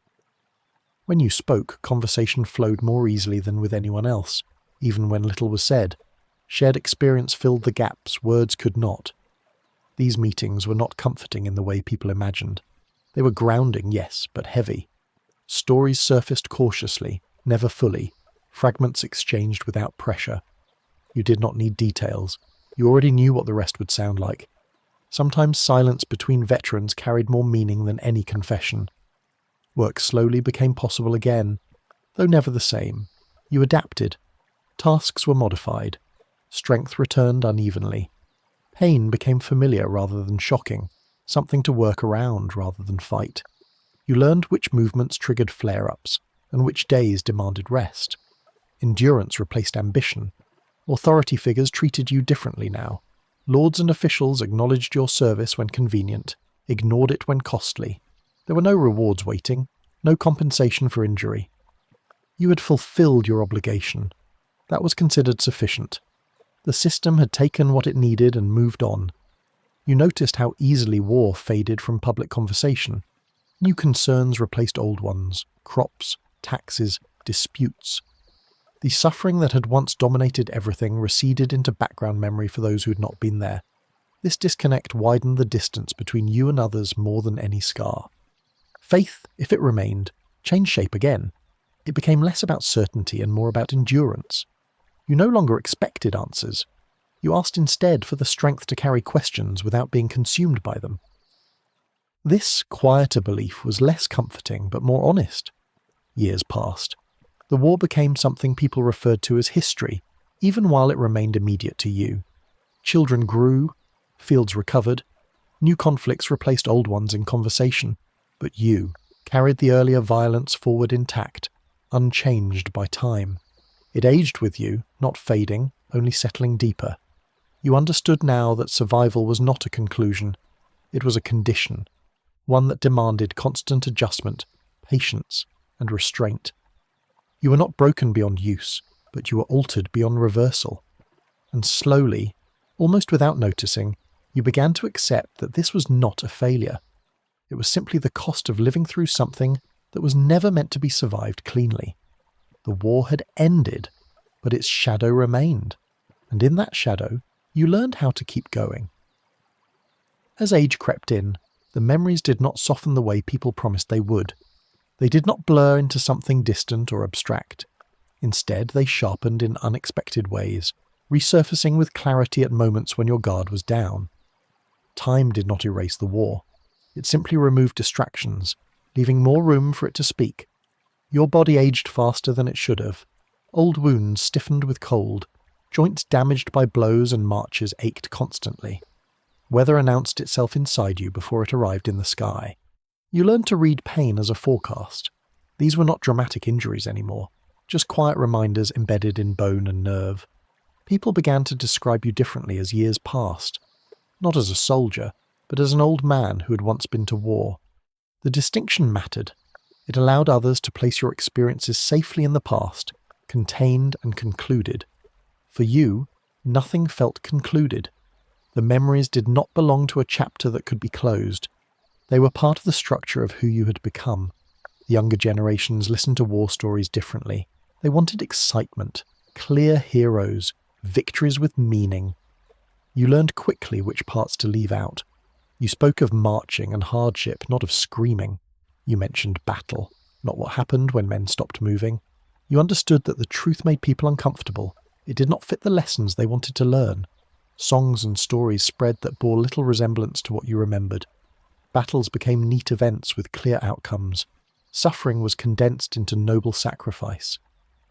When you spoke, conversation flowed more easily than with anyone else, even when little was said. Shared experience filled the gaps words could not. These meetings were not comforting in the way people imagined. They were grounding, yes, but heavy. Stories surfaced cautiously, never fully, fragments exchanged without pressure. You did not need details. You already knew what the rest would sound like. Sometimes silence between veterans carried more meaning than any confession. Work slowly became possible again, though never the same. You adapted. Tasks were modified. Strength returned unevenly. Pain became familiar rather than shocking, something to work around rather than fight. You learned which movements triggered flare-ups, and which days demanded rest. Endurance replaced ambition. Authority figures treated you differently now. Lords and officials acknowledged your service when convenient, ignored it when costly. There were no rewards waiting, no compensation for injury. You had fulfilled your obligation. That was considered sufficient. The system had taken what it needed and moved on. You noticed how easily war faded from public conversation. New concerns replaced old ones: crops, taxes, disputes. The suffering that had once dominated everything receded into background memory for those who had not been there. This disconnect widened the distance between you and others more than any scar. Faith, if it remained, changed shape again. It became less about certainty and more about endurance. You no longer expected answers. You asked instead for the strength to carry questions without being consumed by them. This quieter belief was less comforting but more honest. Years passed. The war became something people referred to as history, even while it remained immediate to you. Children grew, fields recovered, new conflicts replaced old ones in conversation, but you carried the earlier violence forward intact, unchanged by time. It aged with you, not fading, only settling deeper. You understood now that survival was not a conclusion. It was a condition, one that demanded constant adjustment, patience, and restraint. You were not broken beyond use, but you were altered beyond reversal. And slowly, almost without noticing, you began to accept that this was not a failure. It was simply the cost of living through something that was never meant to be survived cleanly. The war had ended, but its shadow remained, and in that shadow, you learned how to keep going. As age crept in, the memories did not soften the way people promised they would. They did not blur into something distant or abstract. Instead, they sharpened in unexpected ways, resurfacing with clarity at moments when your guard was down. Time did not erase the war. It simply removed distractions, leaving more room for it to speak. Your body aged faster than it should have. Old wounds stiffened with cold. Joints damaged by blows and marches ached constantly. Weather announced itself inside you before it arrived in the sky. You learned to read pain as a forecast. These were not dramatic injuries anymore, just quiet reminders embedded in bone and nerve. People began to describe you differently as years passed. Not as a soldier, but as an old man who had once been to war. The distinction mattered. It allowed others to place your experiences safely in the past, contained and concluded. For you, nothing felt concluded. The memories did not belong to a chapter that could be closed. They were part of the structure of who you had become. The younger generations listened to war stories differently. They wanted excitement, clear heroes, victories with meaning. You learned quickly which parts to leave out. You spoke of marching and hardship, not of screaming. You mentioned battle, not what happened when men stopped moving. You understood that the truth made people uncomfortable. It did not fit the lessons they wanted to learn. Songs and stories spread that bore little resemblance to what you remembered. Battles became neat events with clear outcomes. Suffering was condensed into noble sacrifice.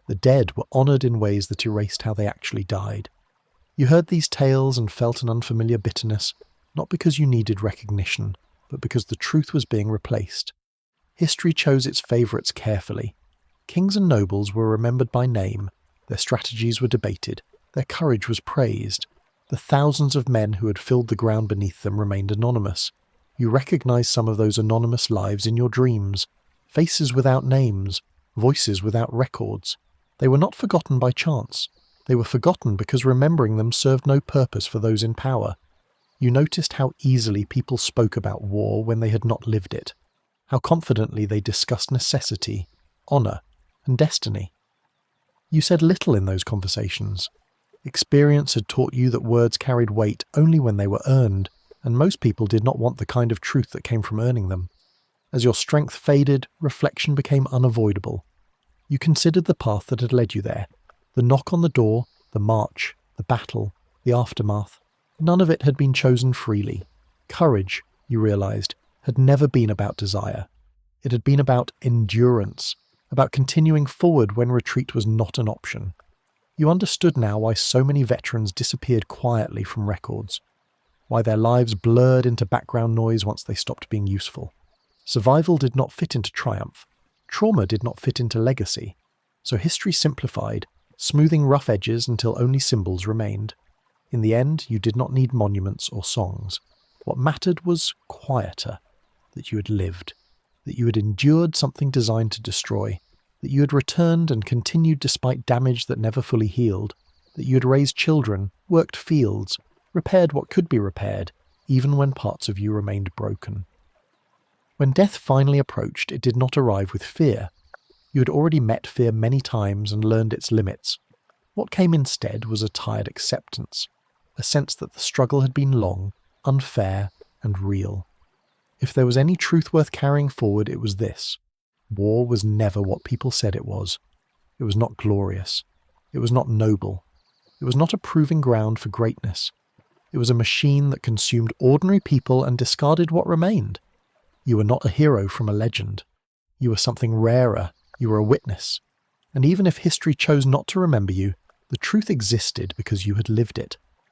The dead were honoured in ways that erased how they actually died. You heard these tales and felt an unfamiliar bitterness, not because you needed recognition, but because the truth was being replaced. History chose its favourites carefully. Kings and nobles were remembered by name, their strategies were debated, their courage was praised. The thousands of men who had filled the ground beneath them remained anonymous. You recognized some of those anonymous lives in your dreams. Faces without names, voices without records. They were not forgotten by chance. They were forgotten because remembering them served no purpose for those in power. You noticed how easily people spoke about war when they had not lived it. How confidently they discussed necessity, honour, and destiny. You said little in those conversations. Experience had taught you that words carried weight only when they were earned, and most people did not want the kind of truth that came from earning them. As your strength faded, reflection became unavoidable. You considered the path that had led you there. The knock on the door, the march, the battle, the aftermath. None of it had been chosen freely. Courage, you realized, had never been about desire. It had been about endurance, about continuing forward when retreat was not an option. You understood now why so many veterans disappeared quietly from records, why their lives blurred into background noise once they stopped being useful. Survival did not fit into triumph. Trauma did not fit into legacy. So history simplified, smoothing rough edges until only symbols remained. In the end, you did not need monuments or songs. What mattered was quieter, that you had lived, that you had endured something designed to destroy, that you had returned and continued despite damage that never fully healed, that you had raised children, worked fields, repaired what could be repaired, even when parts of you remained broken. When death finally approached, it did not arrive with fear. You had already met fear many times and learned its limits. What came instead was a tired acceptance, a sense that the struggle had been long, unfair, and real. If there was any truth worth carrying forward, it was this. War was never what people said it was. It was not glorious. It was not noble. It was not a proving ground for greatness. It was a machine that consumed ordinary people and discarded what remained. You were not a hero from a legend. You were something rarer. You were a witness. And even if history chose not to remember you, the truth existed because you had lived it.